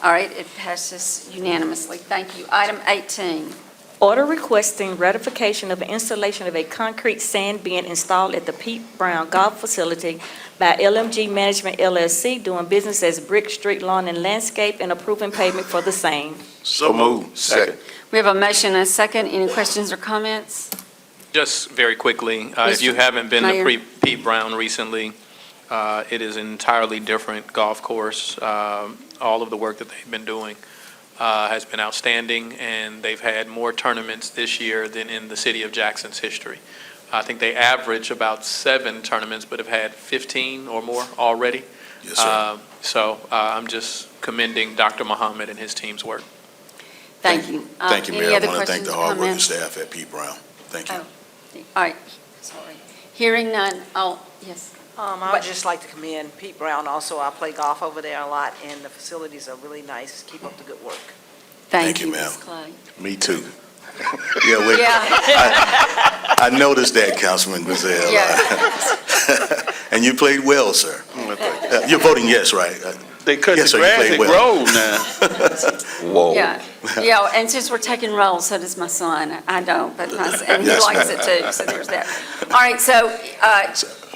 All right, it passes unanimously. Thank you. Item 18. Order requesting ratification of the installation of a concrete sand bin installed at the Pete Brown Golf Facility by LMG Management LLC, doing business as Brick Street Lawn and Landscape, and approving payment for the same. So moved. Second. We have a motion and a second. Any questions or comments? Just very quickly, if you Mr. haven't been Mayor. to Pete Brown recently, it is an entirely different golf course. All of the work that they've been doing has been outstanding, and they've had more tournaments this year than in the city of Jackson's history. I think they average about 7 tournaments, but have had 15 or more already. Yes, sir. So I'm just commending Dr. Muhammad and his team's work. Thank you. Thank you, Any Mayor. I other want to thank questions the or hardworking comments? staff at Pete Brown. Thank you. All right, sorry. Hearing none, yes. I would just like to commend Pete Brown also. I play golf over there a lot, and the facilities are really nice. Keep up the good work. Thank you, you, ma'am. Ms. Clay. Me too. Yeah, wait. Yeah. I noticed that, Councilman Griselle. Yeah. And you played well, sir. You're voting yes, right? They cut Yes, the sir, you grass played and well. grow now. Whoa. Yeah, and since we're taking rolls, so does my son. I don't, but and he Yes, likes ma'am. it too, so there's that. All right, so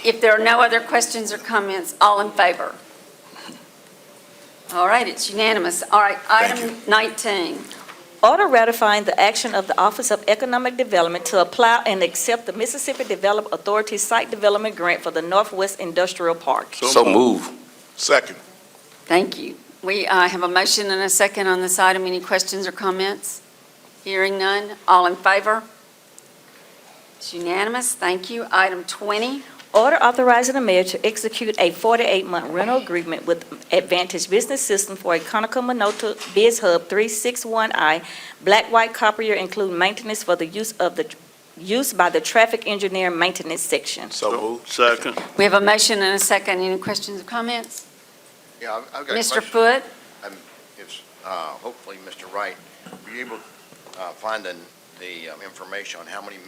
if there are no other questions or comments, all in favor? All right, it's unanimous. All right, item 19. Order ratifying the action of the Office of Economic Development to apply and accept the Mississippi Development Authority Site Development Grant for the Northwest Industrial Park. So move. Second. Thank you. We have a motion and a second on this item. Any questions or comments? Hearing none. All in favor? It's unanimous. Thank you. Item 20. Order authorizing the mayor to execute a 48-month rental agreement with Advantage Business System for a Conoco Minota Biz Hub 361I black-white copier, including maintenance for the use by the traffic engineer maintenance section. So moved. Second. We have a motion and a second. Any questions or comments? Yeah, I've got a Mr. question. Foote? It's, hopefully, Mr. Wright, were you able to find the information on how many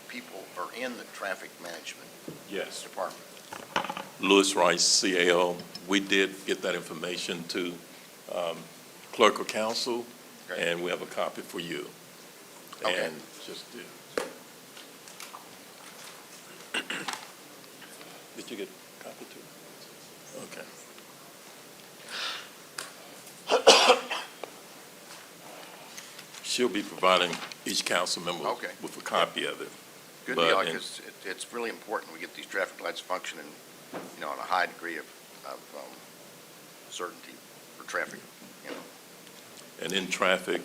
people are in the traffic management Yes. department? Lewis Rice, CAO. We did get that information to clerk of council, Okay. and we have a copy for you. Okay. And just, did you get a copy too? Okay. She'll be providing each council member Okay. with a copy of it. Good But deal, in- because it's really important we get these traffic lights functioning, on a high degree of certainty for traffic, And in traffic,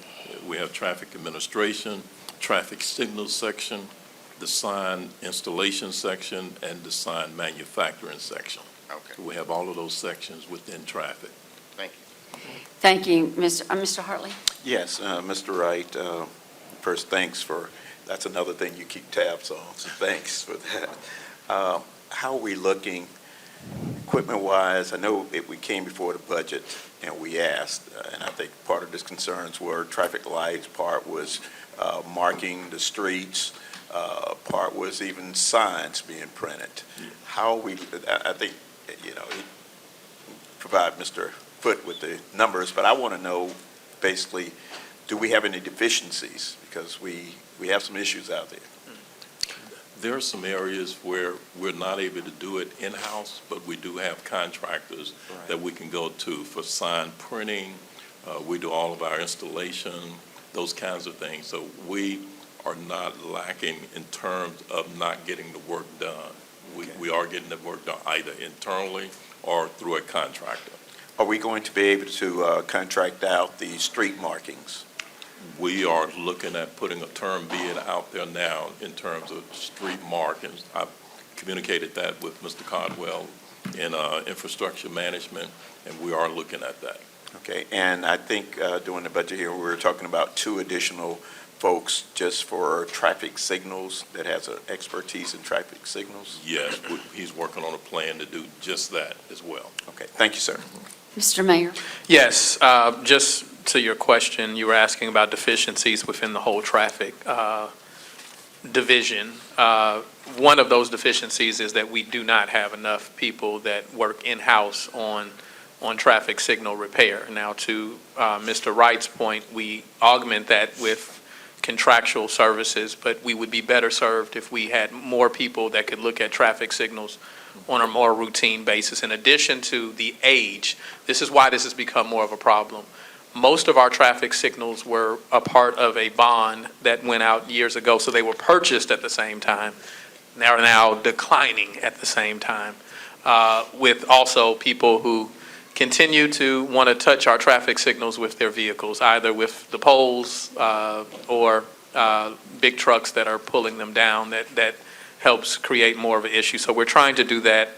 we have traffic administration, traffic signal section, the sign installation section, and the sign manufacturing section. Okay, We have all of those sections within traffic. thank you. Thank you, Mr. Hartley. Yes, Mr. Wright, first, thanks for, that's another thing you keep tabs on, so thanks for that. How are we looking equipment-wise? I know we came before the budget and we asked, and I think part of the concerns were traffic lights, part was marking the streets, part was even signs being printed. How are we, I think, provide Mr. Foote with the numbers, but I want to know, basically, do we have any deficiencies? Because we have some issues out there. There are some areas where we're not able to do it in-house, but we do have contractors that we can go to for sign printing. We do all of our installation, those kinds of things. So we are not lacking in terms of not getting the work done. We are getting the work done either internally or through a contractor. Are we going to be able to contract out the street markings? We are looking at putting a term bid out there now in terms of street markings. I've communicated that with Mr. Caldwell in infrastructure management, and we are looking at that. Okay, and I think during the budget here, we were talking about 2 additional folks just for traffic signals that has an expertise in traffic signals? Yes, he's working on a plan to do just that as well. Okay, thank you, sir. Mr. Mayor? Yes, just to your question, you were asking about deficiencies within the whole traffic division. One of those deficiencies is that we do not have enough people that work in-house on traffic signal repair. Now, to Mr. Wright's point, we augment that with contractual services, but we would be better served if we had more people that could look at traffic signals on a more routine basis. In addition to the age, this is why this has become more of a problem. Most of our traffic signals were a part of a bond that went out years ago, so they were purchased at the same time. They are now declining at the same time, with also people who continue to want to touch our traffic signals with their vehicles, either with the poles or big trucks that are pulling them down. That helps create more of an issue. So we're trying to do that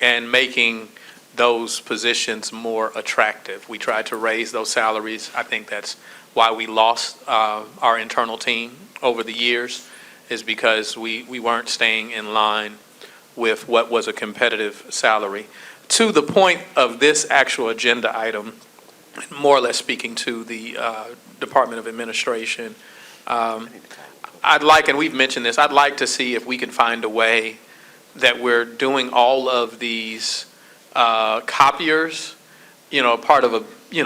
and making those positions more attractive. We tried to raise those salaries. I think that's why we lost our internal team over the years, is because we weren't staying in line with what was a competitive salary. To the point of this actual agenda item, more or less speaking to the Department of Administration, I'd like, and we've mentioned this, I'd like to see if we can find a way that we're doing all of these copiers, part of a,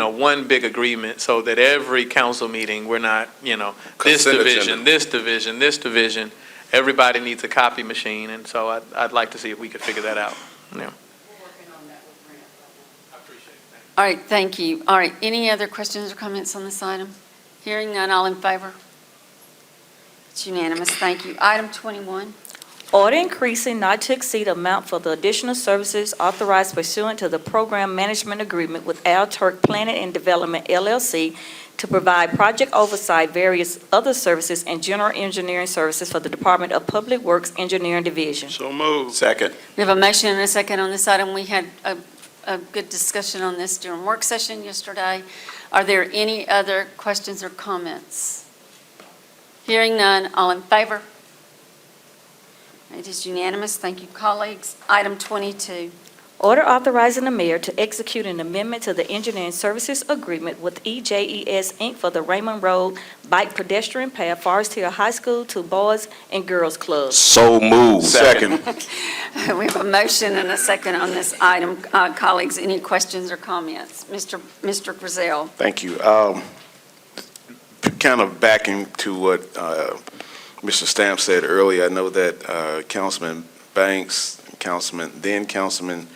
one big agreement, so that every council meeting, we're not, this Consent division, agenda. this division, this division, everybody needs a copy machine, and so I'd like to see if we could figure that out. Yeah. All right, thank you. All right, any other questions or comments on this item? Hearing none, all in favor? It's unanimous, thank you. Item 21. Order increasing not to exceed amount for the additional services authorized pursuant to the Program Management Agreement with Al-Turk Planning and Development LLC to provide project oversight, various other services, and general engineering services for the Department of Public Works Engineering Division. So moved. Second. We have a motion and a second on this item. We had a good discussion on this during work session yesterday. Are there any other questions or comments? Hearing none, all in favor? It is unanimous. Thank you, colleagues. Item 22. Order authorizing the mayor to execute an amendment to the engineering services agreement with EJES, Inc. for the Raymond Road Bike Pedestrian Path, Forest Hill High School to Boys and Girls Club. So moved. Second. We have a motion and a second on this item. Colleagues, any questions or comments? Mr. Griselle. Thank you. Kind of backing to what Mr. Stamps said earlier, I know that Councilman Banks, Councilman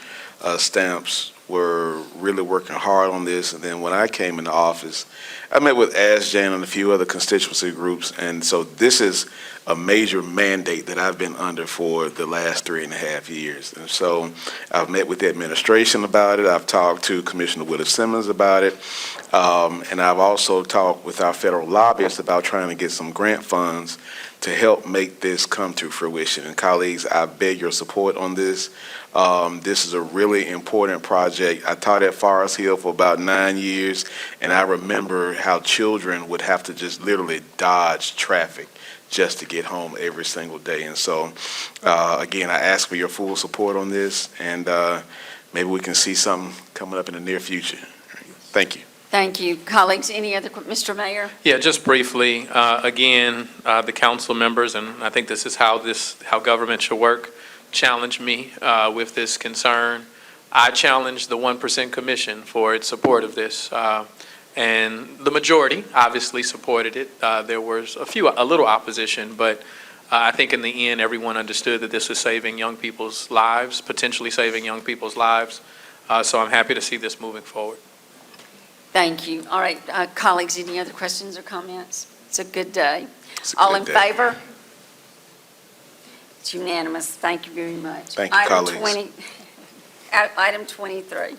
Stamps were really working hard on this, and then when I came into office, I met with ASJAN and a few other constituency groups, and so this is a major mandate that I've been under for the last 3.5 years. And so I've met with the administration about it, I've talked to Commissioner Willis Simmons about it, and I've also talked with our federal lobbyists about trying to get some grant funds to help make this come to fruition. And colleagues, I beg your support on this. This is a really important project. I taught at Forest Hill for about 9 years, and I remember how children would have to just literally dodge traffic just to get home every single day. And so, again, I ask for your full support on this, and maybe we can see something coming up in the near future. Thank you. Thank you. Colleagues, any other, Mr. Mayor? Yeah, just briefly, again, the council members, and I think this is how government should work, challenged me with this concern. I challenged the 1% Commission for its support of this, and the majority obviously supported it. There was a little opposition, but I think in the end, everyone understood that this was saving young people's lives, potentially saving young people's lives. So I'm happy to see this moving forward. Thank you. All right, colleagues, any other questions or comments? It's a good day. It's a All good in day. favor? It's unanimous. Thank you very much. Thank you, colleagues. Item 23.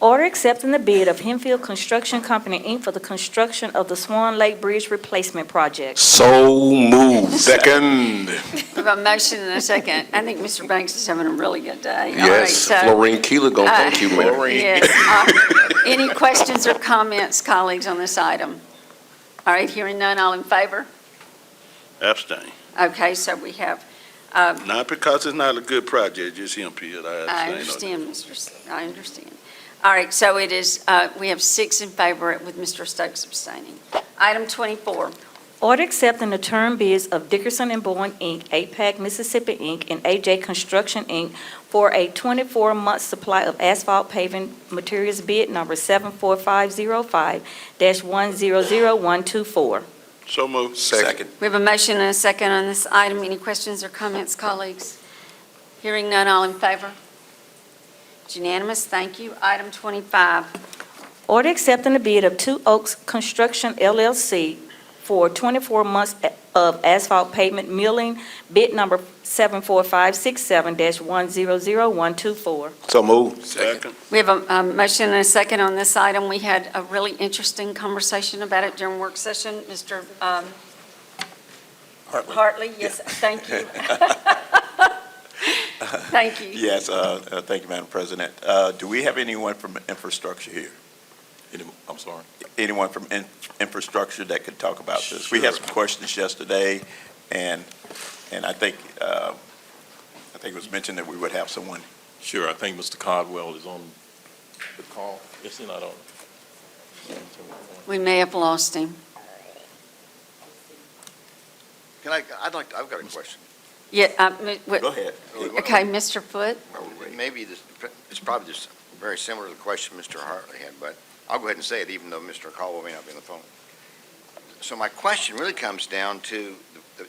Order accepting the bid of Henfield Construction Company, Inc. for the construction of the Swan Lake Bridge Replacement Project. So moved. Second. We have a motion and a second. I think Mr. Banks is having a really good day. All right, Yes, so, Florine Keeler gonna thank you, Mayor. yes. Any questions or comments, colleagues, on this item? All right, hearing none, all in favor? Abstain. Okay, so we have, Not because it's not a good project, just him, Pete. I understand, I understand. All right, so it is, we have 6 in favor with Mr. Stokes abstaining. Item 24. Order accepting the term bids of Dickerson and Bowen, Inc., APAC Mississippi, Inc., and AJ Construction, Inc. for a 24-month supply of asphalt paving materials, bid number 74505-100124. So moved. Second. We have a motion and a second on this item. Any questions or comments, colleagues? Hearing none, all in favor? It's unanimous, thank you. Item 25. Order accepting the bid of Two Oaks Construction LLC for 24 months of asphalt pavement milling, bid number 74567-100124. So move. Second. We have a motion and a second on this item. We had a really interesting conversation about it during work session. Mr. Hartley, yes, thank you. Thank you. Yes, thank you, Madam President. Do we have anyone from infrastructure here? I'm sorry. Anyone from infrastructure that could talk about this? We had some questions yesterday, and I think it was mentioned that we would have someone. Sure, I think Mr. Caldwell is on the call. Is he not on? We may have lost him. I've got a question. Yeah, Go ahead. okay, Mr. Foote? Maybe it's probably just very similar to the question Mr. Hartley had, but I'll go ahead and say it even though Mr. Caldwell may not be on the phone. So my question really comes down to,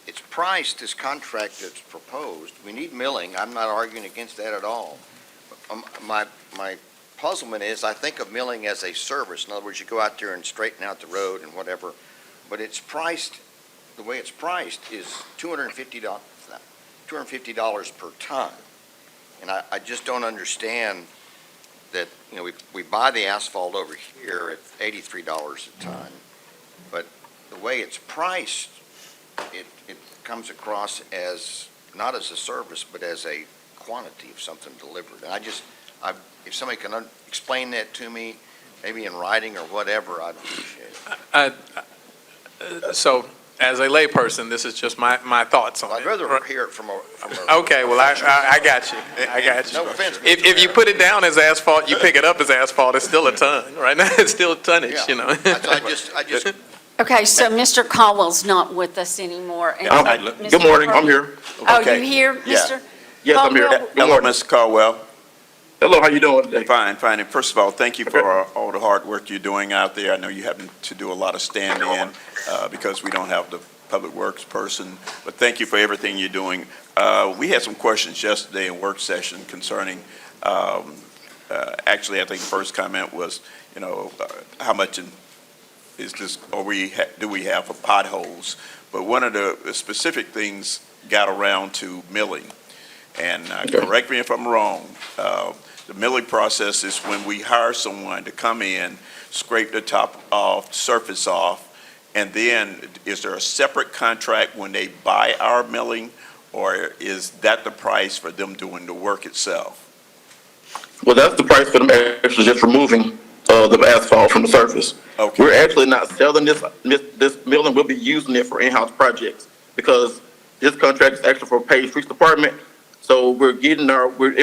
it's priced, this contract that's proposed. We need milling. I'm not arguing against that at all. My puzzlement is I think of milling as a service. In other words, you go out there and straighten out the road and whatever, but it's priced, the way it's priced is $250 per ton. And I just don't understand that, we buy the asphalt over here at $83 a ton, but the way it's priced, it comes across as, not as a service, but as a quantity of something delivered. And if somebody can explain that to me, maybe in writing or whatever, I'd appreciate it. So, as a layperson, this is just my thoughts on it. I'd rather hear it from a. Okay, well, I got you. I got you. No offense. If you put it down as asphalt, you pick it up as asphalt, it's still a ton. Right now, it's still tonnage, Yeah. I just, Okay, so Mr. Caldwell's not with us anymore. and Mr. Good morning, I'm here. Oh, Okay. you here, Yeah. Mr.? Yes, I'm here. Caldwell? Good Hello, morning. Mr. Caldwell. Hello, how you doing today? Fine, fine. And first of all, thank you for all the hard work you're doing out there. I know you having to do a lot of stand-in because we don't have the public works person, but thank you for everything you're doing. We had some questions yesterday in work session concerning, actually, I think the first comment was, how much is this, do we have for potholes? But one of the specific things got around to milling. And correct me if I'm wrong, the milling process is when we hire someone to come in, scrape the top off, surface off, and then is there a separate contract when they buy our milling, or is that the price for them doing the work itself? Well, that's the price for them actually just removing the asphalt from the surface. Okay. We're actually not selling this milling, we'll be using it for in-house projects because this contract is actually for paved streets department. So we're in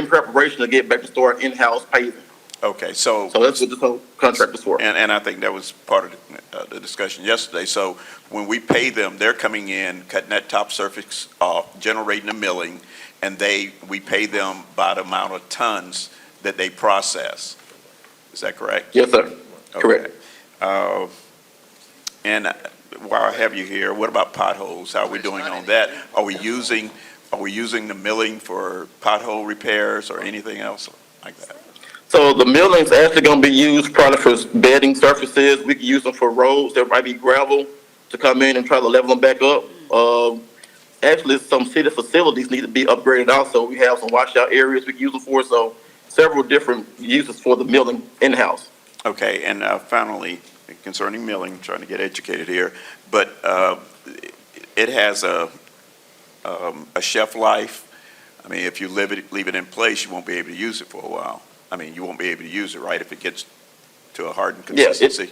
preparation to get back to start in-house paving. Okay, so that's what this whole contract is for. And I think that was part of the discussion yesterday. So when we pay them, they're coming in, cutting that top surface off, generating the milling, and we pay them by the amount of tons that they process. Is that correct? Yes, sir. Correct. And while I have you here, what about potholes? How are we doing on that? Are we using the milling for pothole repairs or anything else like that? So the milling's actually going to be used probably for bedding surfaces. We can use them for roads. There might be gravel to come in and try to level them back up. Actually, some city facilities need to be upgraded also. We have some washout areas we can use them for, so several different uses for the milling in-house. Okay, and finally, concerning milling, trying to get educated here, but it has a shelf life. I mean, if you leave it in place, you won't be able to use it for a while. I mean, you won't be able to use it, right, if it gets to a hardened consistency?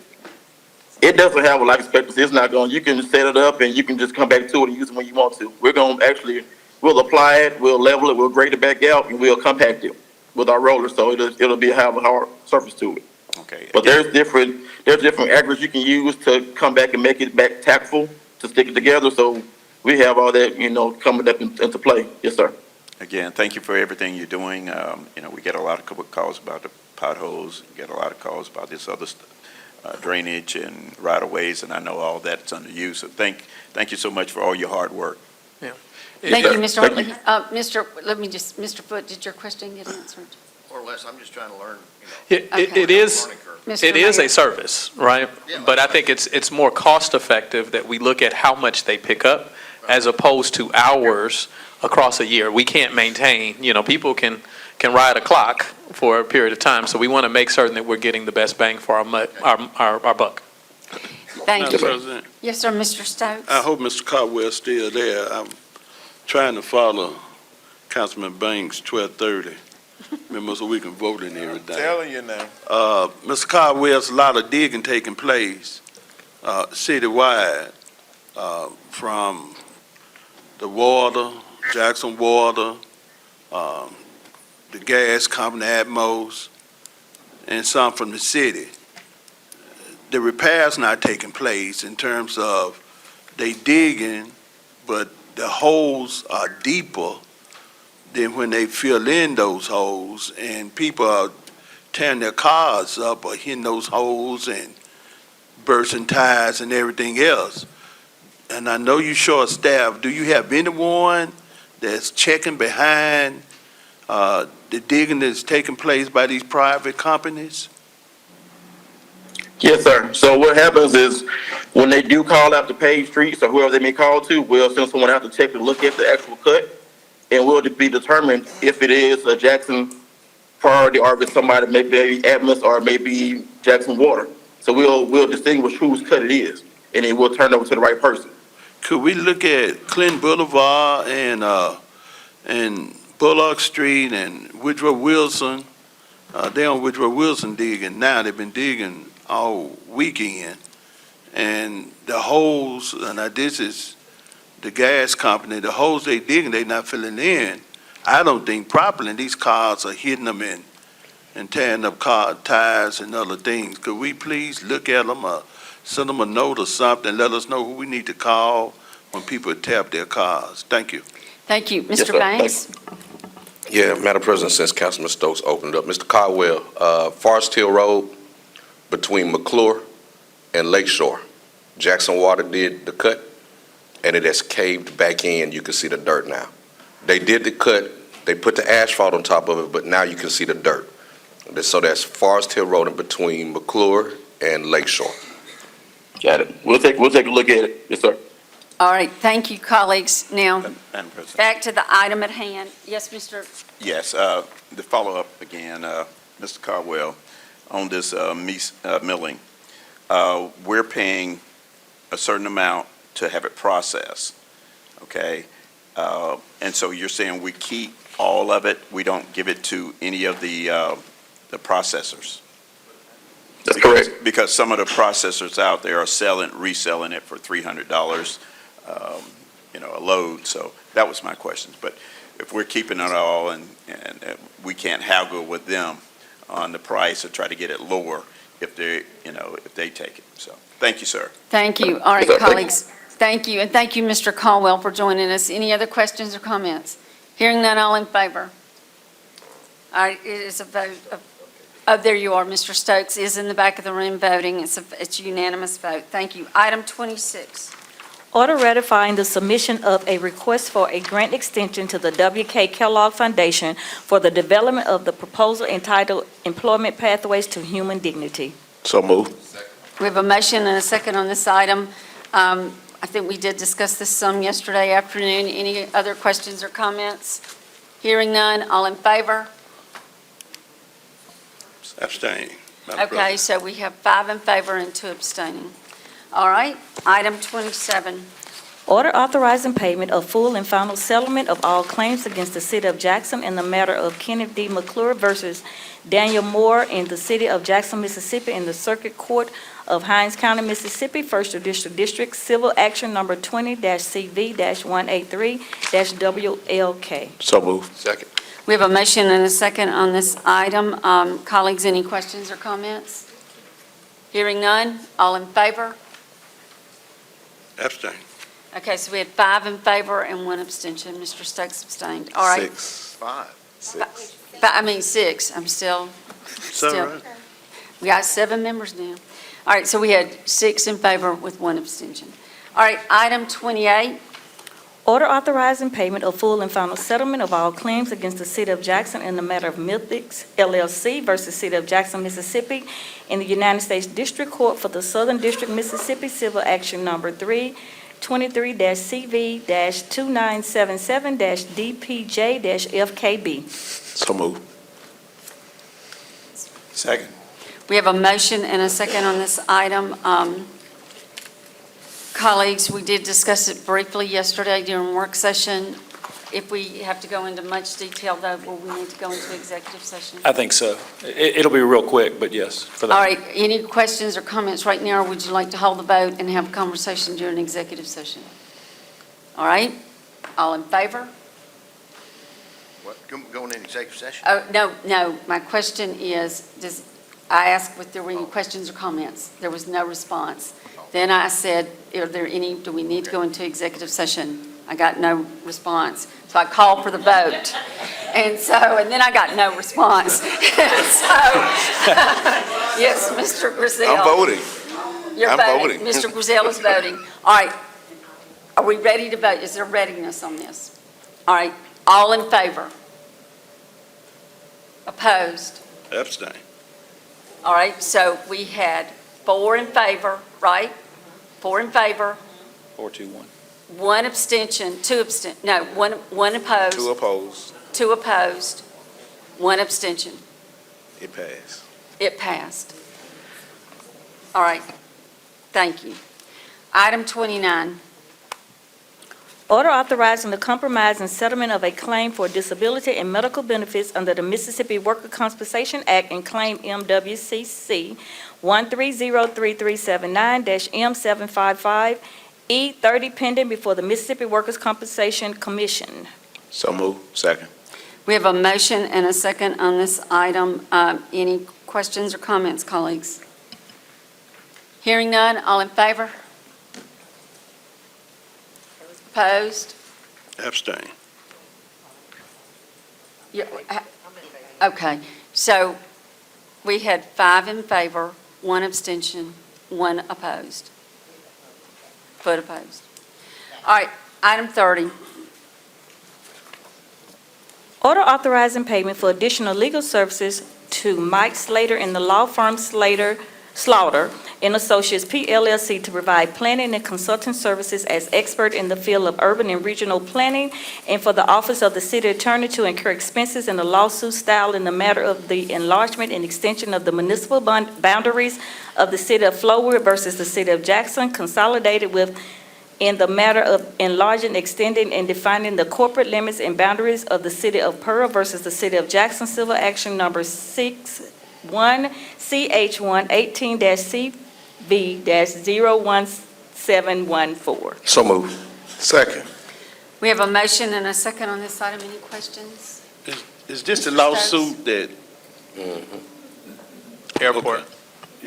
Yeah, it doesn't have a life expectancy. It's not going, you can set it up and you can just come back to it and use it when you want to. We're going to we'll apply it, we'll level it, we'll grade it back out, and we'll compact it. with our roller, so it'll have a hard surface to it. Okay. But there's different aggregates you can use to come back and make it back tactful to stick it together. So we have all that, coming up into play. Yes, sir. Again, thank you for everything you're doing. We get a lot of calls about the potholes, we get a lot of calls about this other drainage and right-of-ways, and I know all that's under you. So thank you so much for all your hard work. Thank you, Mr. Hartley. Mr. Foote, did your question get answered? Or less, I'm just trying to learn, It is. Mr. It is Mayor. a service, right? But I think it's more cost-effective that we look at how much they pick up as opposed to hours across a year. We can't maintain, people can ride a clock for a period of time, so we want to make certain that we're getting the best bang for our buck. Thank Madam you. President, Yes, sir, Mr. Stokes? I hope Mr. Caldwell's still there. I'm trying to follow Councilman Banks, 12:30. Remember, so we can vote and everything. Telling you now. Mr. Caldwell, there's a lot of digging taking place citywide from the water, Jackson Water, the gas company, Atmos, and some from the city. The repairs not taking place in terms of they digging, but the holes are deeper than when they fill in those holes, and people are tearing their cars up or hitting those holes and bursting tires and everything else. And I know you short staff. Do you have anyone that's checking behind the digging that's taking place by these private companies? Yes, sir. So what happens is when they do call out to paved streets or whoever they may call to, we'll send someone out to check and look at the actual cut, and we'll be determined if it is a Jackson priority or if it's somebody maybe Atmos or maybe Jackson Water. So we'll distinguish whose cut it is, and then we'll turn it over to the right person. Could we look at Clinton Boulevard and Bullock Street and Woodrow Wilson? They're on Woodrow Wilson digging now. They've been digging all weekend. And the holes, and this is the gas company, the holes they digging, they not filling in. I don't think properly. These cars are hitting them and tearing up car tires and other things. Could we please look at them or send them a note or something, let us know who we need to call when people tap their cars? Thank you. Thank you. Yes, Mr. sir. Banks? Yeah, Madam President, since Councilman Stokes opened up, Mr. Caldwell, Forest Hill Road between McClure and Lakeshore, Jackson Water did the cut, and it has caved back in. You can see the dirt now. They did the cut, they put the asphalt on top of it, but now you can see the dirt. So that's Forest Hill Road in between McClure and Lakeshore. Got it. We'll take a look at it. Yes, sir. All right, thank you, colleagues. Now, Madam President. back to the item at hand. Yes, Mr. Yes, the follow-up again, Mr. Caldwell, on this milling. We're paying a certain amount to have it processed, okay? And so you're saying we keep all of it, we don't give it to any of the processors? That's correct. Because some of the processors out there are reselling it for $300, a load. So that was my question. But if we're keeping it all and we can't haggle with them on the price or try to get it lower if they take it. So thank you, sir. Thank you. All right, Yes, sir. Thank you. colleagues. Thank you. And thank you, Mr. Caldwell, for joining us. Any other questions or comments? Hearing none, all in favor? All right, it is a vote of, there you are, Mr. Stokes is in the back of the room voting. It's a unanimous vote. Thank you. Item 26. Order ratifying the submission of a request for a grant extension to the W.K. Kellogg Foundation for the development of the proposal entitled Employment Pathways to Human Dignity. So moved. We have a motion and a second on this item. I think we did discuss this some yesterday afternoon. Any other questions or comments? Hearing none, all in favor? Abstain. Madam Okay, President. so we have 5 in favor and 2 abstaining. All right, item 27. Order authorizing payment of full and final settlement of all claims against the City of Jackson in the matter of Kenneth D. McClure versus Daniel Moore in the City of Jackson, Mississippi, in the Circuit Court of Hinds County, Mississippi, First Judicial District, Civil Action Number 20-CV-183-WLK. So moved. Second. We have a motion and a second on this item. Colleagues, any questions or comments? Hearing none, all in favor? Abstain. Okay, so we had 5 in favor and 1 abstention. Mr. Stokes abstained. All right. 6. 6. I'm still. Seven. We got 7 members now. All right, so we had 6 in favor with 1 abstention. All right, item 28. Order authorizing payment of full and final settlement of all claims against the City of Jackson in the matter of Mythics LLC versus City of Jackson, Mississippi, in the United States District Court for the Southern District, Mississippi, Civil Action Number 3-23-CV-2977-DPJ-FKB. So move. Second. We have a motion and a second on this item. Colleagues, we did discuss it briefly yesterday during work session. If we have to go into much detail, though, will we need to go into executive session? I think so. It'll be real quick, but yes. For that. All right, any questions or comments right now, or would you like to hold the vote and have a conversation during executive session? All right, all in favor? What, going into executive session? Oh, no, my question is, I asked if there were any questions or comments. There was no response. Then I said, do we need to go into executive session? I got no response. So I called for the vote. And then I got no response. Yes, Mr. Griselle. I'm voting. You're I'm voting. voting. Mr. Griselle is voting. All right, are we ready to vote? Is there readiness on this? All right, all in favor? Opposed? Abstain. All right, so we had 4 in favor, right? 4 in favor, 4-2-1. 1 abstention, 1 opposed. 2 opposed. 2 opposed, 1 abstention. It passed. It passed. All right, thank you. Item 29. Order authorizing the compromise and settlement of a claim for disability and medical benefits under the Mississippi Worker Compensation Act and claim MWCC 1303379-M755 E30 pending before the Mississippi Workers' Compensation Commission. So move. Second. We have a motion and a second on this item. Any questions or comments, colleagues? Hearing none, all in favor? Opposed? Abstain. Okay, so we had 5 in favor, 1 abstention, 1 opposed. Vote opposed. All right, item 30. Order authorizing payment for additional legal services to Mike Slater in the law firm Slaughter and Associates PLLC to provide planning and consulting services as expert in the field of urban and regional planning, and for the Office of the City Attorney to incur expenses in the lawsuit style in the matter of the enlargement and extension of the municipal boundaries of the City of Flowood versus the City of Jackson, consolidated with in the matter of enlarging, extending, and defining the corporate limits and boundaries of the City of Pearl versus the City of Jackson, Civil Action Number 6-1-CH1-18-CV-01714. So move. Second. We have a motion and a second on this item. Any questions? Is this the lawsuit that airport?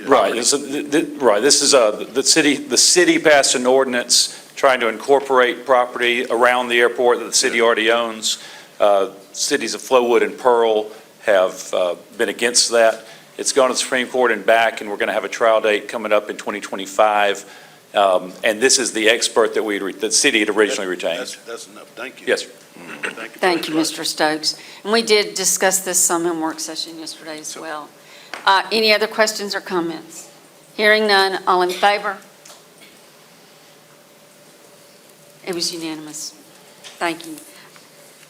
Right, this is, the city passed an ordinance trying to incorporate property around the airport that the city already owns. Cities of Flowood and Pearl have been against that. It's gone to the Supreme Court and back, and we're going to have a trial date coming up in 2025. And this is the expert that the city had originally retained. That's enough, thank you. Yes, sir. Thank you, Mr. Stokes. And we did discuss this some in work session yesterday as well. Any other questions or comments? Hearing none, all in favor? It was unanimous. Thank you.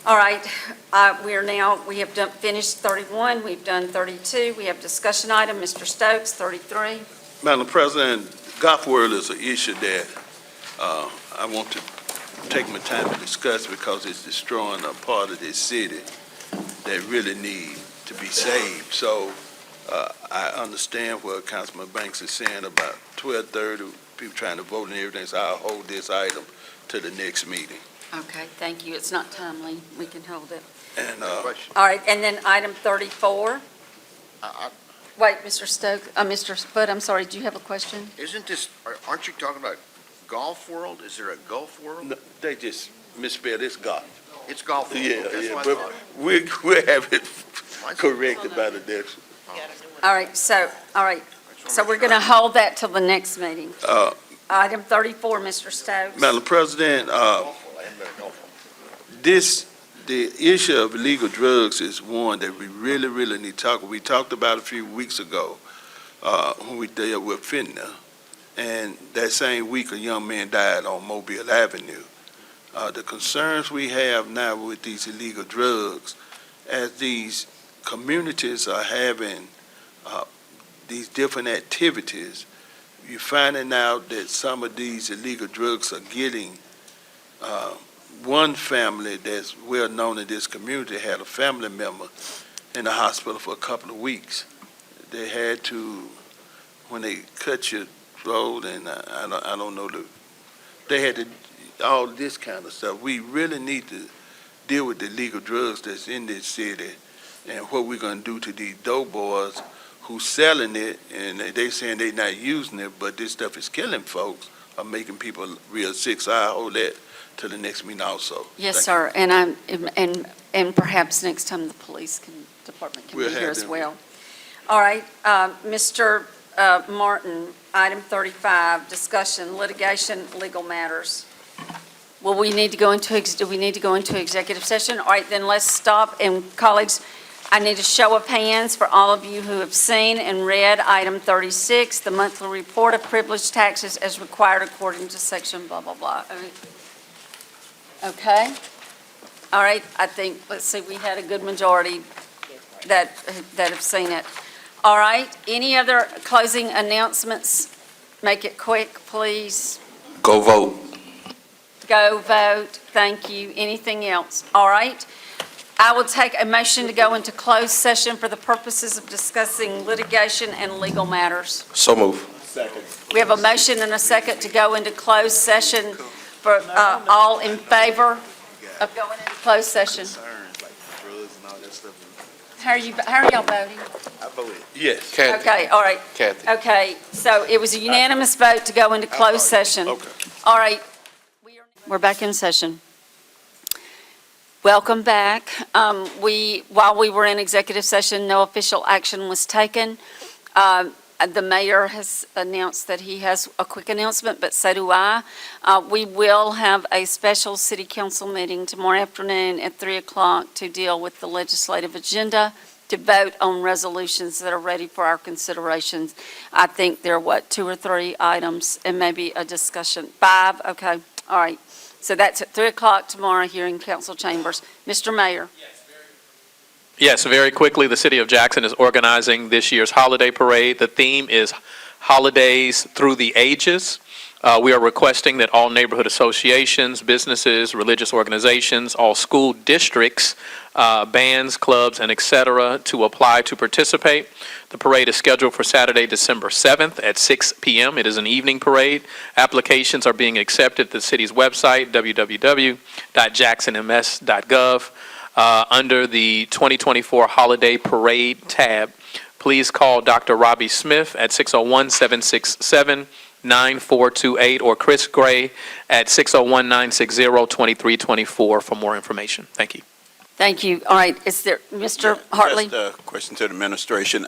All right, we have finished 31, we've done 32, we have discussion item, Mr. Stokes, 33. Madam President, golf world is an issue that I want to take my time to discuss because it's destroying a part of this city that really need to be saved. So I understand what Councilman Banks is saying about 12:30, people trying to vote and everything, so I'll hold this item to the next meeting. Okay, thank you. It's not timely. We can hold it. And, All right, and then item 34. Wait, Mr. Mr. Spud, I'm sorry, do you have a question? Isn't this, aren't you talking about Golf World? Is there a Golf World? no, they just misspelled, it's golf. It's Golf World. Yeah, That's yeah, what I but thought. we'll have it corrected by the next. All right, so we're going to hold that till the next meeting. Item 34, Mr. Stokes. Madam President, the issue of illegal drugs is one that we really, really need to talk. We talked about a few weeks ago, when we dealt with fentanyl. And that same week, a young man died on Mobile Avenue. The concerns we have now with these illegal drugs, as these communities are having these different activities, you're finding out that some of these illegal drugs are getting, one family that's well known in this community had a family member in the hospital for a couple of weeks. They had to, when they cut your throat, and I don't know, they had to, all this kind of stuff. We really need to deal with the illegal drugs that's in this city and what we're gonna do to these dope boys who's selling it, and they saying they not using it, but this stuff is killing folks or making people real sick. So I hold that to the next meeting also. Yes, Thank sir, and perhaps next time the police department can be We'll here have as them. well. All right, Mr. Martin, item 35, discussion, litigation, legal matters. Well, do we need to go into executive session? All right, then let's stop, and colleagues, I need a show of hands for all of you who have seen and read item 36, the monthly report of privilege taxes as required according to section blah, blah, blah. Okay? All right, I think, let's see, we had a good majority that have seen it. All right, any other closing announcements? Make it quick, please. Go vote. Go vote. Thank you. Anything else? All right. I will take a motion to go into closed session for the purposes of discussing litigation and legal matters. So move. We have a motion and a second to go into closed session for all in favor of going into closed session. How are y'all voting? I voted yes. Kathy. Okay, all right. Kathy. Okay, so it was a unanimous vote to go into closed session. Okay. All right. We're back in session. Welcome back. While we were in executive session, no official action was taken. The mayor has announced that he has a quick announcement, but so do I. We will have a special city council meeting tomorrow afternoon at 3 o'clock to deal with the legislative agenda, to vote on resolutions that are ready for our considerations. I think there are, 2 or 3 items and maybe a discussion. 5, okay, all right. So that's at 3 o'clock tomorrow here in council chambers. Mr. Mayor. Yes, very quickly, the City of Jackson is organizing this year's holiday parade. The theme is Holidays Through the Ages. We are requesting that all neighborhood associations, businesses, religious organizations, all school districts, bands, clubs, and et cetera, to apply to participate. The parade is scheduled for Saturday, December 7th at 6 p.m. It is an evening parade. Applications are being accepted at the city's website, www.jacksonms.gov. Under the 2024 Holiday Parade tab, please call Dr. Robbie Smith at 601-767-9428 or Chris Gray at 601-960-2324 for more information. Thank you. Thank you. All right, is there, Mr. Hartley? Just a question to the administration.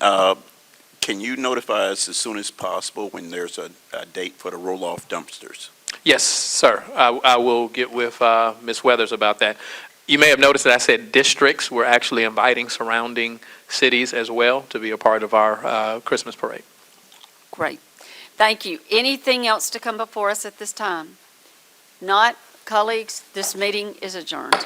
Can you notify us as soon as possible when there's a date for the roll-off dumpsters? Yes, sir. I will get with Ms. Weathers about that. You may have noticed that I said districts. We're actually inviting surrounding cities as well to be a part of our Christmas parade. Great. Thank you. Anything else to come before us at this time? Not, colleagues, this meeting is adjourned.